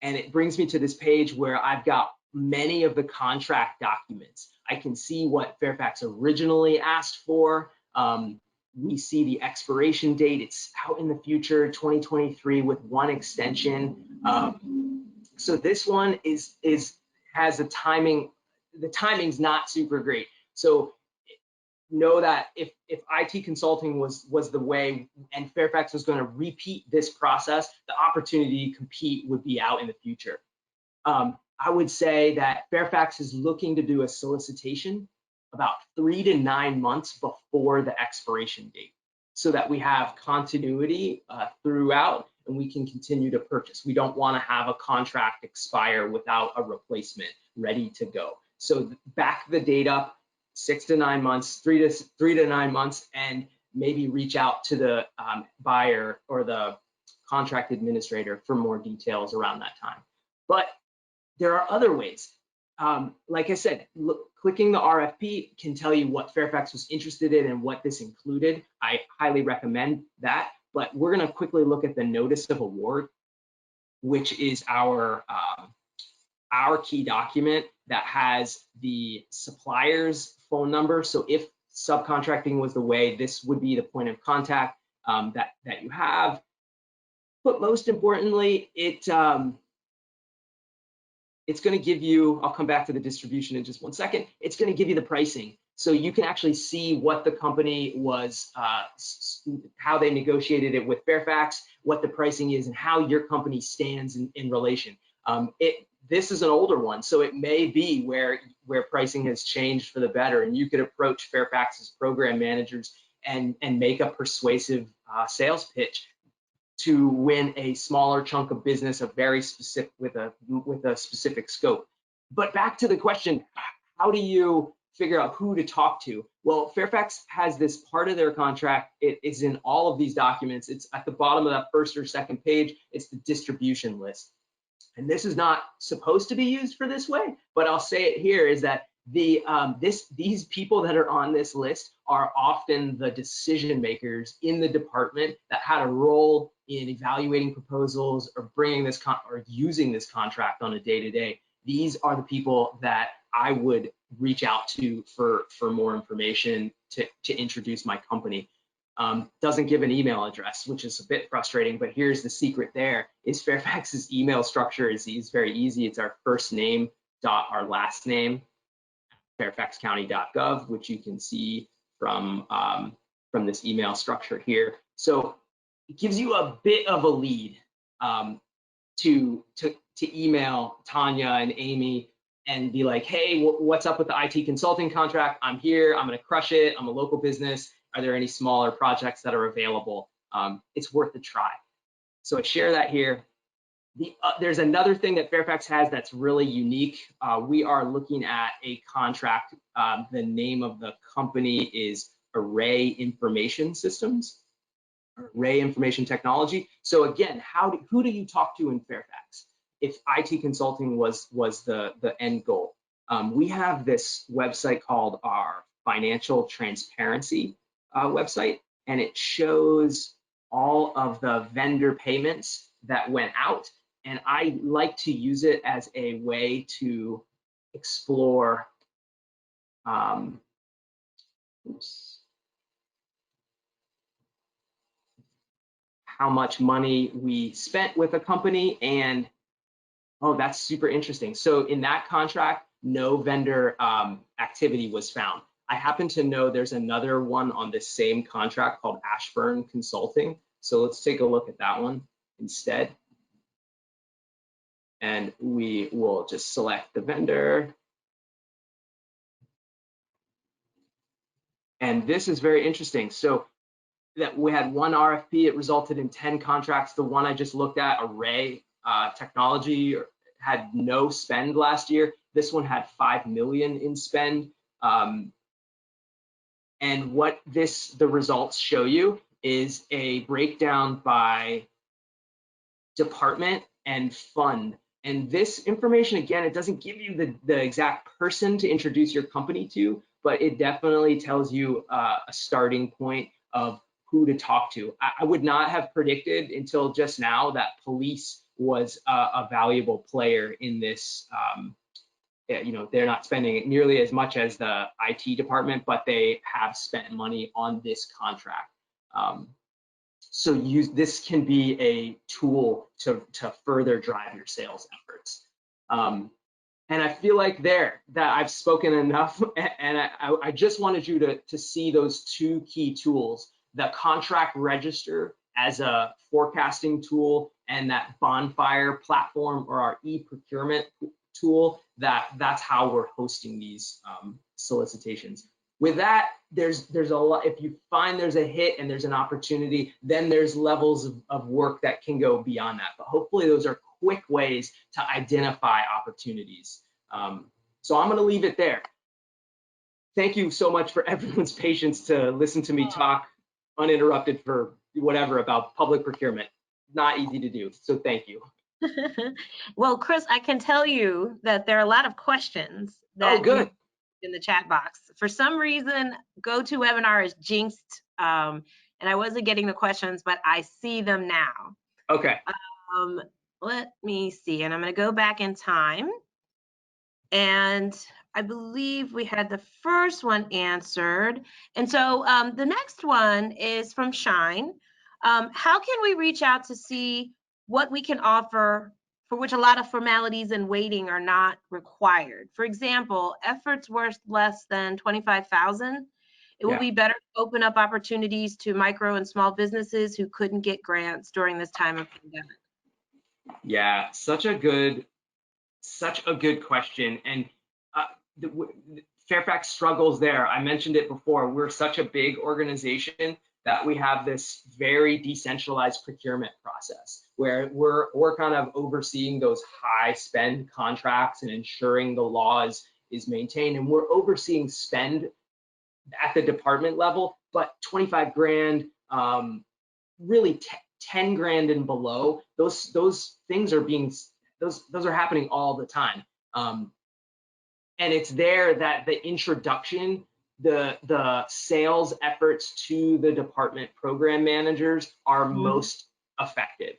and it brings me to this page where I've got many of the contract documents. I can see what Fairfax originally asked for. We see the expiration date. It's out in the future, 2023, with one extension. So this one has a timing. The timing's not super great. So know that if IT consulting was the way and Fairfax was going to repeat this process, the opportunity to compete would be out in the future. I would say that Fairfax is looking to do a solicitation about 3 to 9 months before the expiration date, so that we have continuity throughout and we can continue to purchase. We don't want to have a contract expire without a replacement ready to go. So back the date up 6 to 9 months, 3 to 9 months, and maybe reach out to the buyer or the contract administrator for more details around that time. But there are other ways. Like I said, clicking the RFP can tell you what Fairfax was interested in and what this included. I highly recommend that. But we're going to quickly look at the notice of award, which is our key document that has the supplier's phone number. So if subcontracting was the way, this would be the point of contact that you have. But most importantly, it's going to give you, I'll come back to the distribution in just one second, it's going to give you the pricing. So you can actually see what the company was, how they negotiated it with Fairfax, what the pricing is, and how your company stands in relation. This is an older one, so it may be where pricing has changed for the better, and you could approach Fairfax's program managers and make a persuasive sales pitch to win a smaller chunk of business, a very specific with a specific scope. But back to the question, how do you figure out who to talk to? Well, Fairfax has this part of their contract. It is in all of these documents. It's at the bottom of that first or second page. It's the distribution list. And this is not supposed to be used for this way, but I'll say it here is that these people that are on this list are often the decision makers in the department that had a role in evaluating proposals or bringing this or using this contract on a day-to-day. These are the people that I would reach out to for more information to introduce my company. Doesn't give an email address, which is a bit frustrating, but here's the secret there is Fairfax's email structure is very easy. It's our first name dot our last name, fairfaxcounty.gov, which you can see from this email structure here. So it gives you a bit of a lead to email Tanya and Amy and be like, hey, what's up with the IT consulting contract? I'm here, I'm gonna crush it, I'm a local business. Are there any smaller projects that are available? It's worth a try. So I share that here. There's another thing that Fairfax has that's really unique. We are looking at a contract. The name of the company is Array Information Systems, Array Information Technology. So again, who do you talk to in Fairfax if IT consulting was the end goal? We have this website called our financial transparency website, and it shows all of the vendor payments that went out. And I like to use it as a way to explore how much money we spent with a company. And oh, that's super interesting. So in that contract, no vendor activity was found. I happen to know there's another one on this same contract called Ashburn Consulting. So let's take a look at that one instead. And we will just select the vendor. And this is very interesting. So that we had one RFP, it resulted in 10 contracts. The one I just looked at, Array Technology, had no spend last year. This one had 5 million in spend. And what the results show you is a breakdown by department and fund. And this information, again, it doesn't give you the exact person to introduce your company to, but it definitely tells you a starting point of who to talk to. I would not have predicted until just now that police was a valuable player in this. You know, they're not spending nearly as much as the IT department, but they have spent money on this contract. So this can be a tool to further drive your sales efforts. And I feel like that I've spoken enough, and I just wanted you to see those two key tools: the contract register as a forecasting tool, and that bonfire platform, or our e-procurement tool. That's how we're hosting these solicitations. With that, there's a lot. If you find there's a hit and there's an opportunity, then there's levels of work that can go beyond that. But hopefully those are quick ways to identify opportunities. So I'm going to leave it there. Thank you so much for everyone's patience to listen to me talk uninterrupted for whatever about public procurement. Not easy to do, so thank you. Well, Chris, I can tell you that there are a lot of questions that good. In the chat box. For some reason, GoToWebinar is jinxed, and I wasn't getting the questions, but I see them now. Okay. Let me see, and I'm going to go back in time. And I believe we had the first one answered. And so the next one is from Shine. How can we reach out to see what we can offer for which a lot of formalities and waiting are not required? For example, efforts worth less than 25,000. It will be better to open up opportunities to micro and small businesses who couldn't get grants during this time of pandemic. Yeah, such a good question. And Fairfax struggles there. I mentioned it before. We're such a big organization that we have this very decentralized procurement process where we're kind of overseeing those high spend contracts and ensuring the law is maintained. And we're overseeing spend at the department level, but 25 grand, really 10 grand and below, those things are those are happening all the time. And it's there that the introduction, the sales efforts to the department program managers are most effective.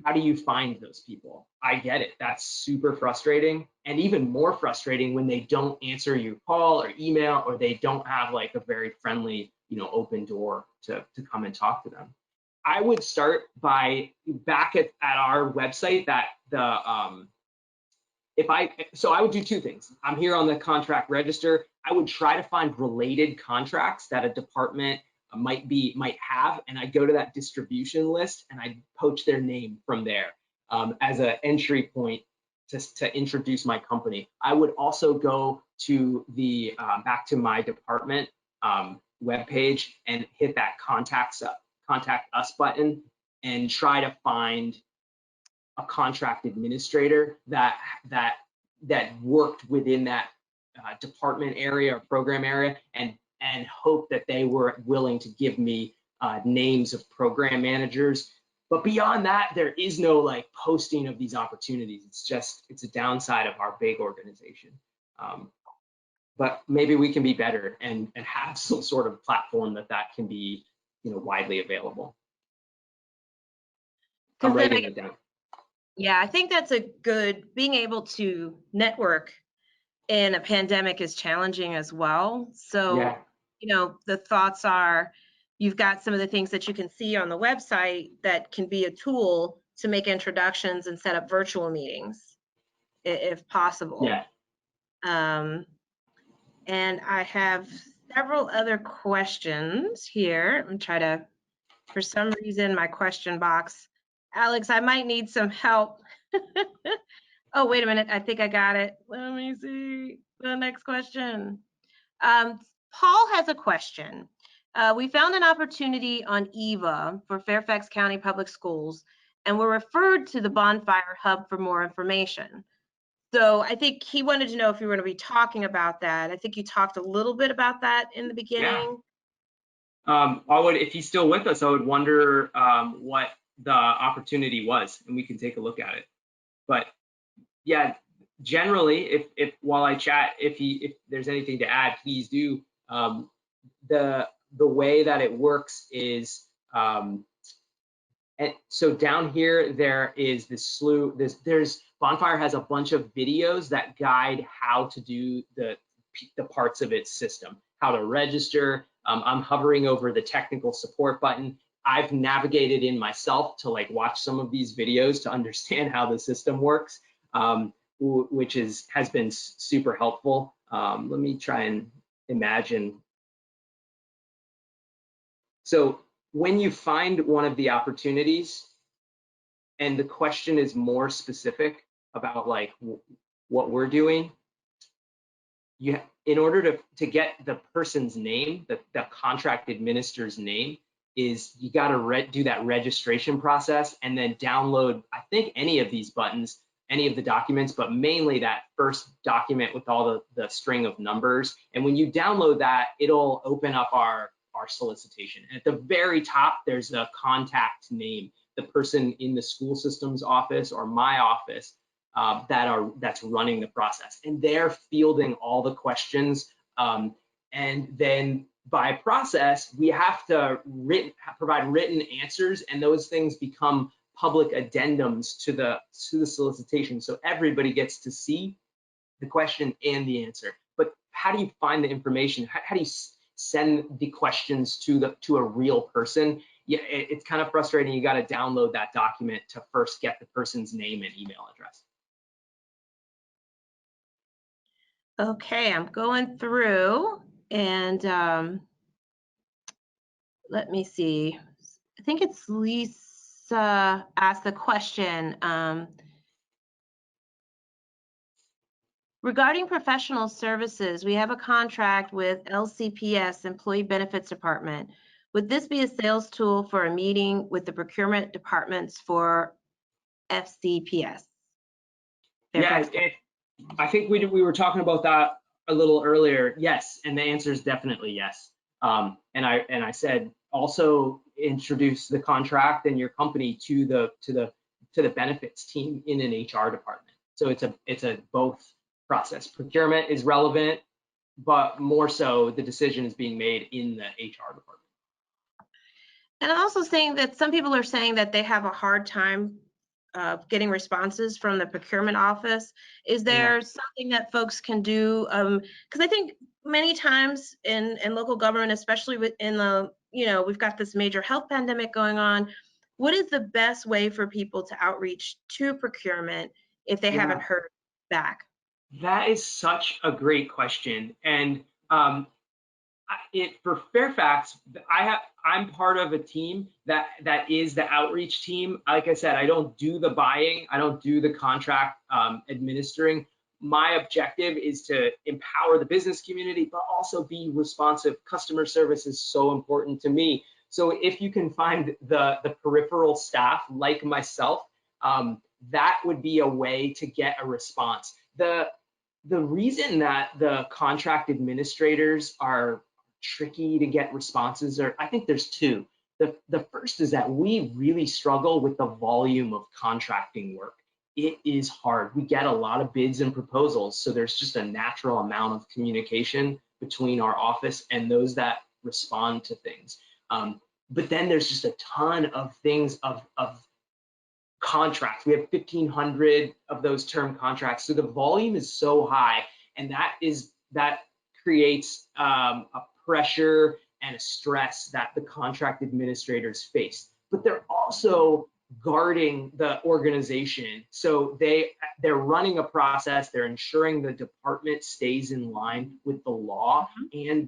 How do you find those people? I get it. That's super frustrating, and even more frustrating when they don't answer your call or email, or they don't have like a very friendly, open door to come and talk to them. I would start by back at our website that I would do two things. I'm here on the contract register. I would try to find related contracts that a department might have, and I go to that distribution list and I poach their name from there as an entry point to introduce my company. I would also go to the back to my department webpage and hit that contact us button and try to find a contract administrator that worked within that department area or program area, and hope that they were willing to give me names of program managers. But beyond that, there is no like posting of these opportunities. It's a downside of our big organization. But maybe we can be better and have some sort of platform that can be, widely available. I'm writing it down. Yeah, I think that's a good, being able to network in a pandemic is challenging as well. So, Yeah. The thoughts are, you've got some of the things that you can see on the website that can be a tool to make introductions and set up virtual meetings if possible. Yeah. And I have several other questions here. I'm trying to, for some reason, my question box. Alex, I might need some help. Oh, wait a minute. I think I got it. Let me see the next question. Paul has a question. We found an opportunity on EVA for Fairfax County Public Schools, and were referred to the Bonfire Hub for more information. So I think he wanted to know if you were going to be talking about that. I think you talked a little bit about that in the beginning. Yeah. if he's still with us, I would wonder what the opportunity was, and we can take a look at it. But yeah, generally, if while I chat, if there's anything to add, please do. The way that it works is, and so down here there is this slew. There's Bonfire has a bunch of videos that guide how to do the parts of its system, how to register. I'm hovering over the technical support button. I've navigated in myself to watch some of these videos to understand how the system works, which has been super helpful. Let me try and imagine. So when you find one of the opportunities and the question is more specific about what we're doing, in order to get the person's name, the contract administrator's name, is you got to do that registration process and then download, I think, any of these buttons, any of the documents, but mainly that first document with all the string of numbers. And when you download that, it'll open up our solicitation. And at the very top, there's a contact name, the person in the school systems office or my office that's running the process, and they're fielding all the questions. And then by process, we have to provide written answers, and those things become public addendums to the solicitation, so everybody gets to see the question and the answer. But how do you find the information? How do you send the questions to a real person? Yeah, it's kind of frustrating. You got to download that document to first get the person's name and email address. Okay, I'm going through, and let me see. I think it's Lisa asked the question. Regarding professional services, we have a contract with LCPS, Employee Benefits Department. Would this be a sales tool for a meeting with the procurement departments for FCPS? Yeah, I think we were talking about that a little earlier. Yes, and the answer is definitely yes. And I said also introduce the contract and your company to the benefits team in an HR department. So it's a both process. Procurement is relevant, but more so the decision is being made in the HR department. And I'm also saying that some people are saying that they have a hard time getting responses from the procurement office. Is there something that folks can do? Because I think many times in local government, especially within the, we've got this major health pandemic going on. What is the best way for people to outreach to procurement if they haven't heard back? That is such a great question. And for Fairfax, I'm part of a team that is the outreach team. Like I said, I don't do the buying, I don't do the contract administering. My objective is to empower the business community, but also be responsive. Customer service is so important to me. So if you can find the peripheral staff like myself, that would be a way to get a response. The reason that the contract administrators are tricky to get responses I think there's two. The first is that we really struggle with the volume of contracting work. it is hard. We get a lot of bids and proposals, so there's just a natural amount of communication between our office and those that respond to things. But then there's just a ton of things of contracts. We have 1,500 of those term contracts, so the volume is so high, and that creates a pressure and a stress that the contract administrators face. But they're also guarding the organization, so they're running a process. They're ensuring the department stays in line with the law, and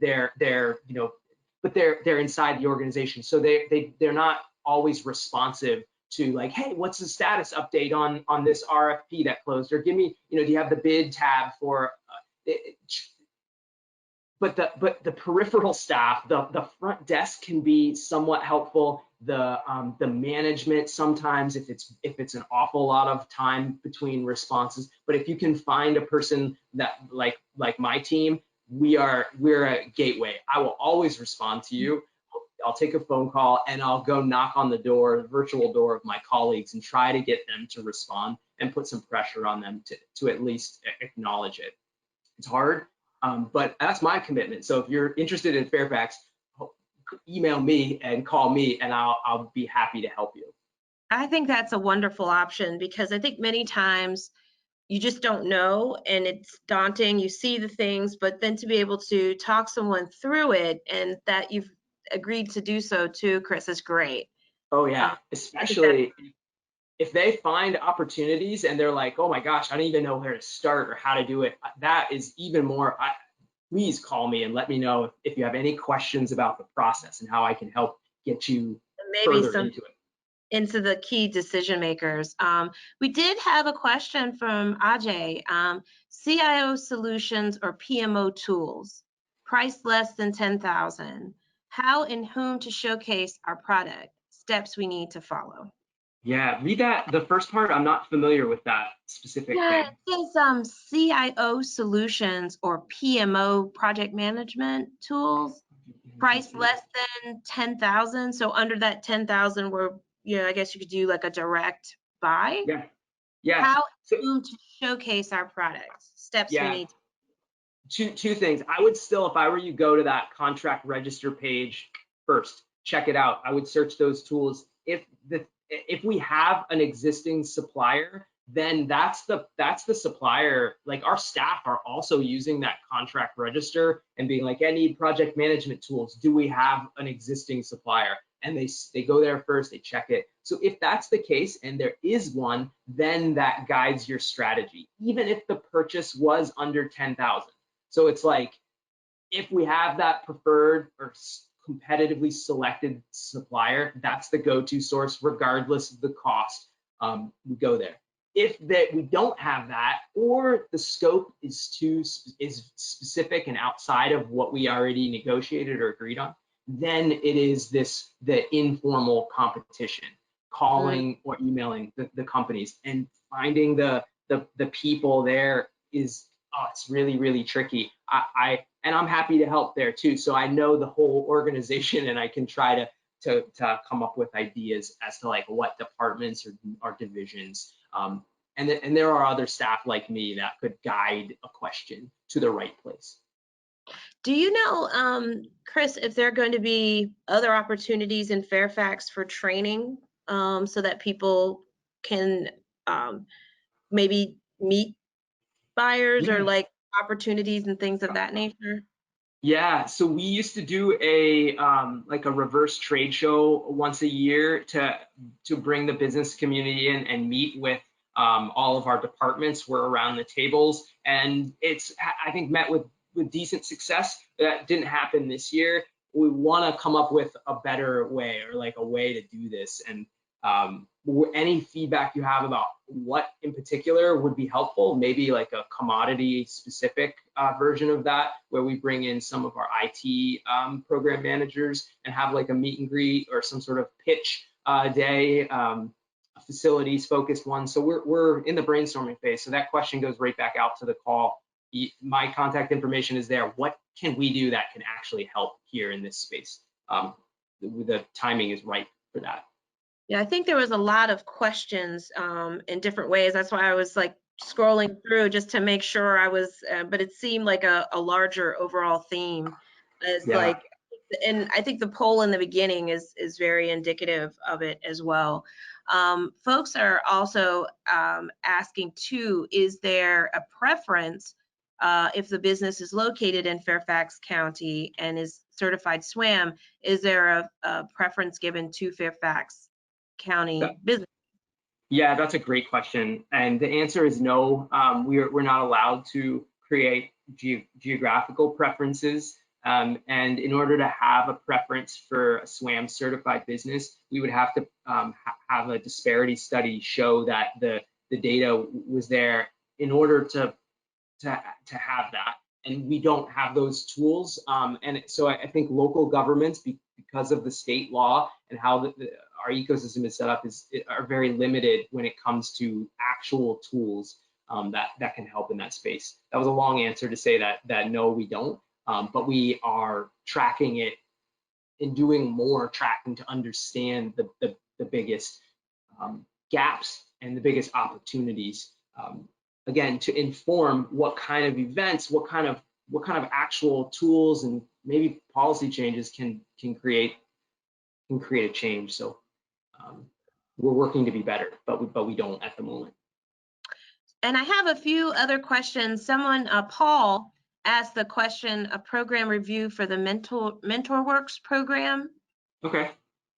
but they're inside the organization, so they're not always responsive to like, hey, what's the status update on this RFP that closed, or give me, do you have the bid tab for but the peripheral staff, the front desk can be somewhat helpful. The management sometimes, if it's an awful lot of time between responses, but if you can find a person that like my team, we're a gateway. I will always respond to you. I'll take a phone call and I'll go knock on the virtual door of my colleagues and try to get them to respond and put some pressure on them to at least acknowledge it. It's hard, but that's my commitment. So if you're interested in Fairfax, email me and call me, and I'll be happy to help you. I think that's a wonderful option, because I think many times you just don't know and it's daunting. You see the things, but then to be able to talk someone through it, and that you've agreed to do so too, Chris, is great. Oh yeah, especially if they find opportunities and they're like, oh my gosh, I don't even know where to start or how to do it. That is even more, please call me and let me know if you have any questions about the process and how I can help get you further into it. Into the key decision makers. We did have a question from Ajay. CIO solutions or PMO tools, price less than 10,000. How and whom to showcase our product, steps we need to follow. Yeah, read that. The first part, I'm not familiar with that specific thing. It says CIO solutions or PMO, project management tools, price less than 10,000. So under that 10,000, I guess you could do like a direct buy. Yeah. How to showcase our products, steps we need. Two things. I would still, if I were you, go to that contract register page first. Check it out. I would search those tools. If we have an existing supplier, then that's the supplier. Like our staff are also using that contract register and being like, I need project management tools. Do we have an existing supplier? And they go there first, they check it. So if that's the case and there is one, then that guides your strategy, even if the purchase was under 10,000. So it's like, if we have that preferred or competitively selected supplier, that's the go-to source, regardless of the cost. We go there. If we don't have that, or the scope is specific and outside of what we already negotiated or agreed on, then it is the informal competition, calling or emailing the companies and finding the people there is, it's really, really tricky. And I'm happy to help there too. So I know the whole organization, and I can try to come up with ideas as to like what departments or divisions. And there are other staff like me that could guide a question to the right place. Do you know, Chris, if there are going to be other opportunities in Fairfax for training, so that people can maybe meet buyers or like opportunities and things of that nature? Yeah, so we used to do a reverse trade show once a year to bring the business community in and meet with all of our departments. We're around the tables, and it's, I think, met with decent success. That didn't happen this year. We want to come up with a better way, or like a way to do this, and any feedback you have about what in particular would be helpful, maybe like a commodity specific version of that, where we bring in some of our IT program managers and have like a meet and greet or some sort of pitch day, a facilities focused one. So we're in the brainstorming phase. So that question goes right back out to the call. My contact information is there. What can we do that can actually help here in this space? The timing is right for that. Yeah, I think there was a lot of questions in different ways. That's why I was like scrolling through just to make sure I was, but it seemed like a larger overall theme. It's Yeah. like, and I think the poll in the beginning is very indicative of it as well. Folks are also asking too, is there a preference if the business is located in Fairfax County and is certified SWAM, is there a preference given to Fairfax County business? Yeah, that's a great question. And the answer is no. We're not allowed to create geographical preferences. And in order to have a preference for a SWAM certified business, we would have to have a disparity study show that the data was there in order to have that. And we don't have those tools. And so I think local governments, because of the state law and how our ecosystem is set up, are very limited when it comes to actual tools that can help in that space. That was a long answer to say that no, we don't. But we are tracking it and doing more tracking to understand the biggest gaps and the biggest opportunities. Again, to inform what kind of events, what kind of actual tools and maybe policy changes can create a change. So we're working to be better, but we don't at the moment. And I have a few other questions. Someone, Paul, asked the question, a program review for the MentorWorks program. Okay.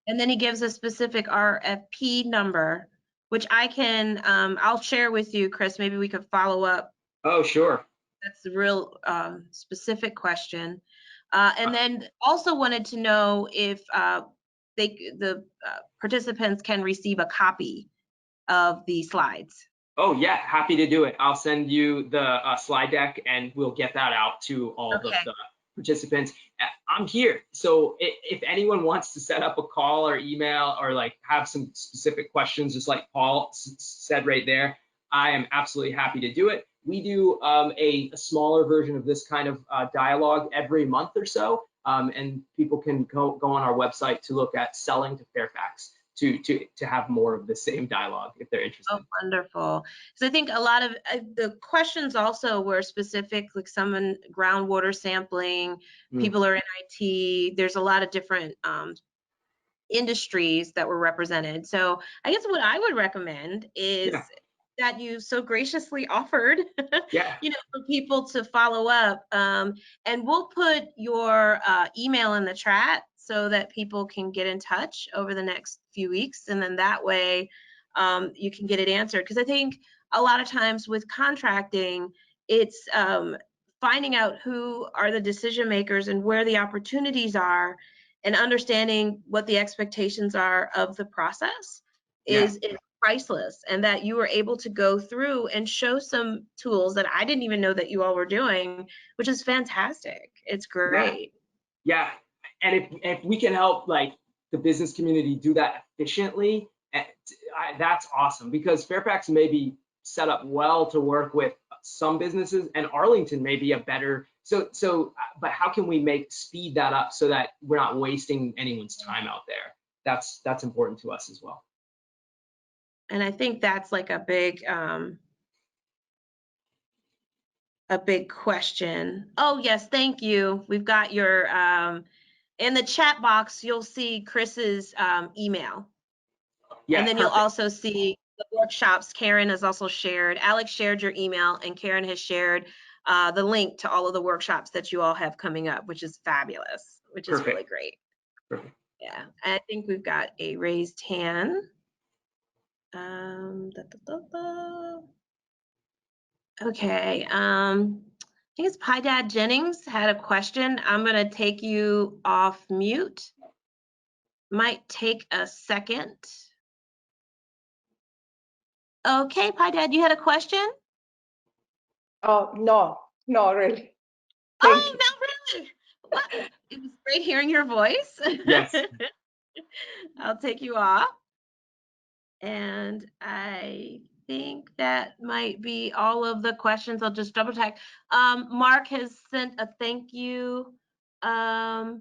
And then he gives a specific RFP number, which I can, I'll share with you, Chris. Maybe we could follow up. Oh, sure. That's a real specific question. And then also wanted to know if the participants can receive a copy of the slides. Oh yeah, happy to do it. I'll send you the slide deck and we'll get that out to all of the participants. I'm here. So if anyone wants to set up a call or email or like have some specific questions, just like Paul said right there, I am absolutely happy to do it. We do a smaller version of this kind of dialogue every month or so. And people can go on our website to look at selling to Fairfax to have more of the same dialogue if they're interested. Oh, wonderful. So I think a lot of the questions also were specific, like some in groundwater sampling, people are in IT. There's a lot of different industries that were represented. So I guess what I would recommend is that you so graciously offered, for people to follow up. And we'll put your email in the chat so that people can get in touch over the next few weeks. And then that way you can get it answered. Because I think a lot of times with contracting, it's finding out who are the decision makers and where the opportunities are, and understanding what the expectations are of the process is priceless. And that you were able to go through and show some tools that I didn't even know that you all were doing, which is fantastic. It's great. Yeah. And if we can help like the business community do that efficiently, that's awesome, because Fairfax may be set up well to work with some businesses and Arlington may be a better, but how can we speed that up so that we're not wasting anyone's time out there? That's important to us as well. And I think that's like a big question. Oh yes, thank you. We've got your in the chat box, you'll see Chris's email. Yeah, and then you'll also see the workshops. Karen has also shared, Alex shared your email, and Karen has shared the link to all of the workshops that you all have coming up, which is fabulous, which is really great. Perfect. Yeah, I think we've got a raised hand. Okay, I think it's Pi Dad Jennings had a question. I'm gonna take you off mute. Might take a second. Okay, Pi Dad, you had a question? Oh, no, not really. Not really. What? It was great hearing your voice. Yes. I'll take you off. And I think that might be all of the questions. I'll just double check. Mark has sent a thank you. I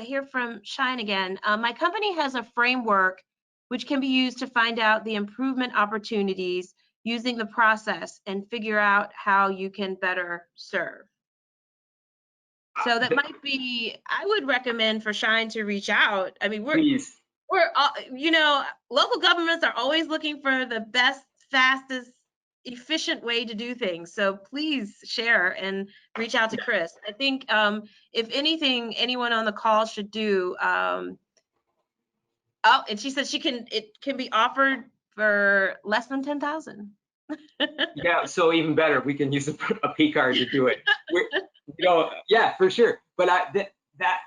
hear from Shine again. My company has a framework which can be used to find out the improvement opportunities using the process and figure out how you can better serve. So that might be, I would recommend for Shine to reach out. I mean, Please. we're you know, local governments are always looking for the best, fastest, efficient way to do things. So please share and reach out to Chris. I think if anything, anyone on the call should do, oh, and she said it can be offered for less than 10,000. Yeah, so even better, we can use a P card to do it. Yeah, for sure. But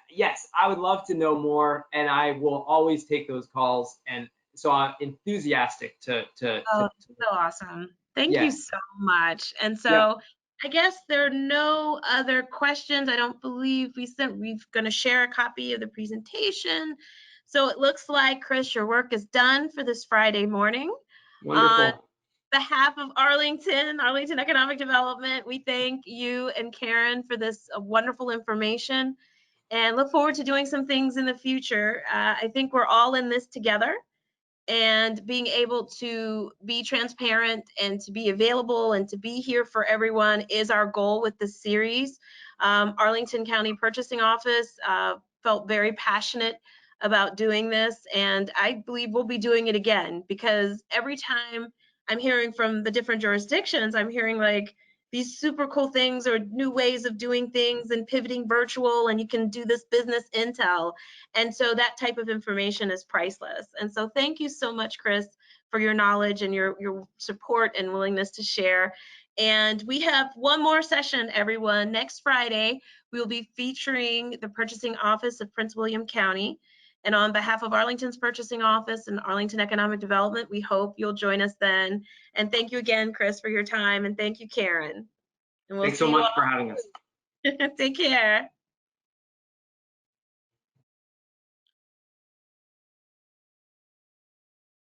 yes, I would love to know more, and I will always take those calls. And so I'm enthusiastic to so awesome. Thank you Yes. so much. And so Yeah. I guess there are no other questions. I don't believe we're going to share a copy of the presentation. So it looks like, Chris, your work is done for this Friday morning. Wonderful. On behalf of Arlington Economic Development, we thank you and Karen for this wonderful information and look forward to doing some things in the future. I think we're all in this together, and being able to be transparent and to be available and to be here for everyone is our goal with this series. Arlington County Purchasing Office felt very passionate about doing this, and I believe we'll be doing it again, because every time I'm hearing from the different jurisdictions, I'm hearing like these super cool things or new ways of doing things and pivoting virtual, and you can do this business intel. And so that type of information is priceless. And so thank you so much, Chris, for your knowledge and your support and willingness to share. And we have one more session, everyone. Next Friday, we will be featuring the Purchasing Office of Prince William County. And on behalf of Arlington's Purchasing Office and Arlington Economic Development, we hope you'll join us then. And thank you again, Chris, for your time. And thank you, Karen. And we'll Thanks see so you much all. for having us. Take care.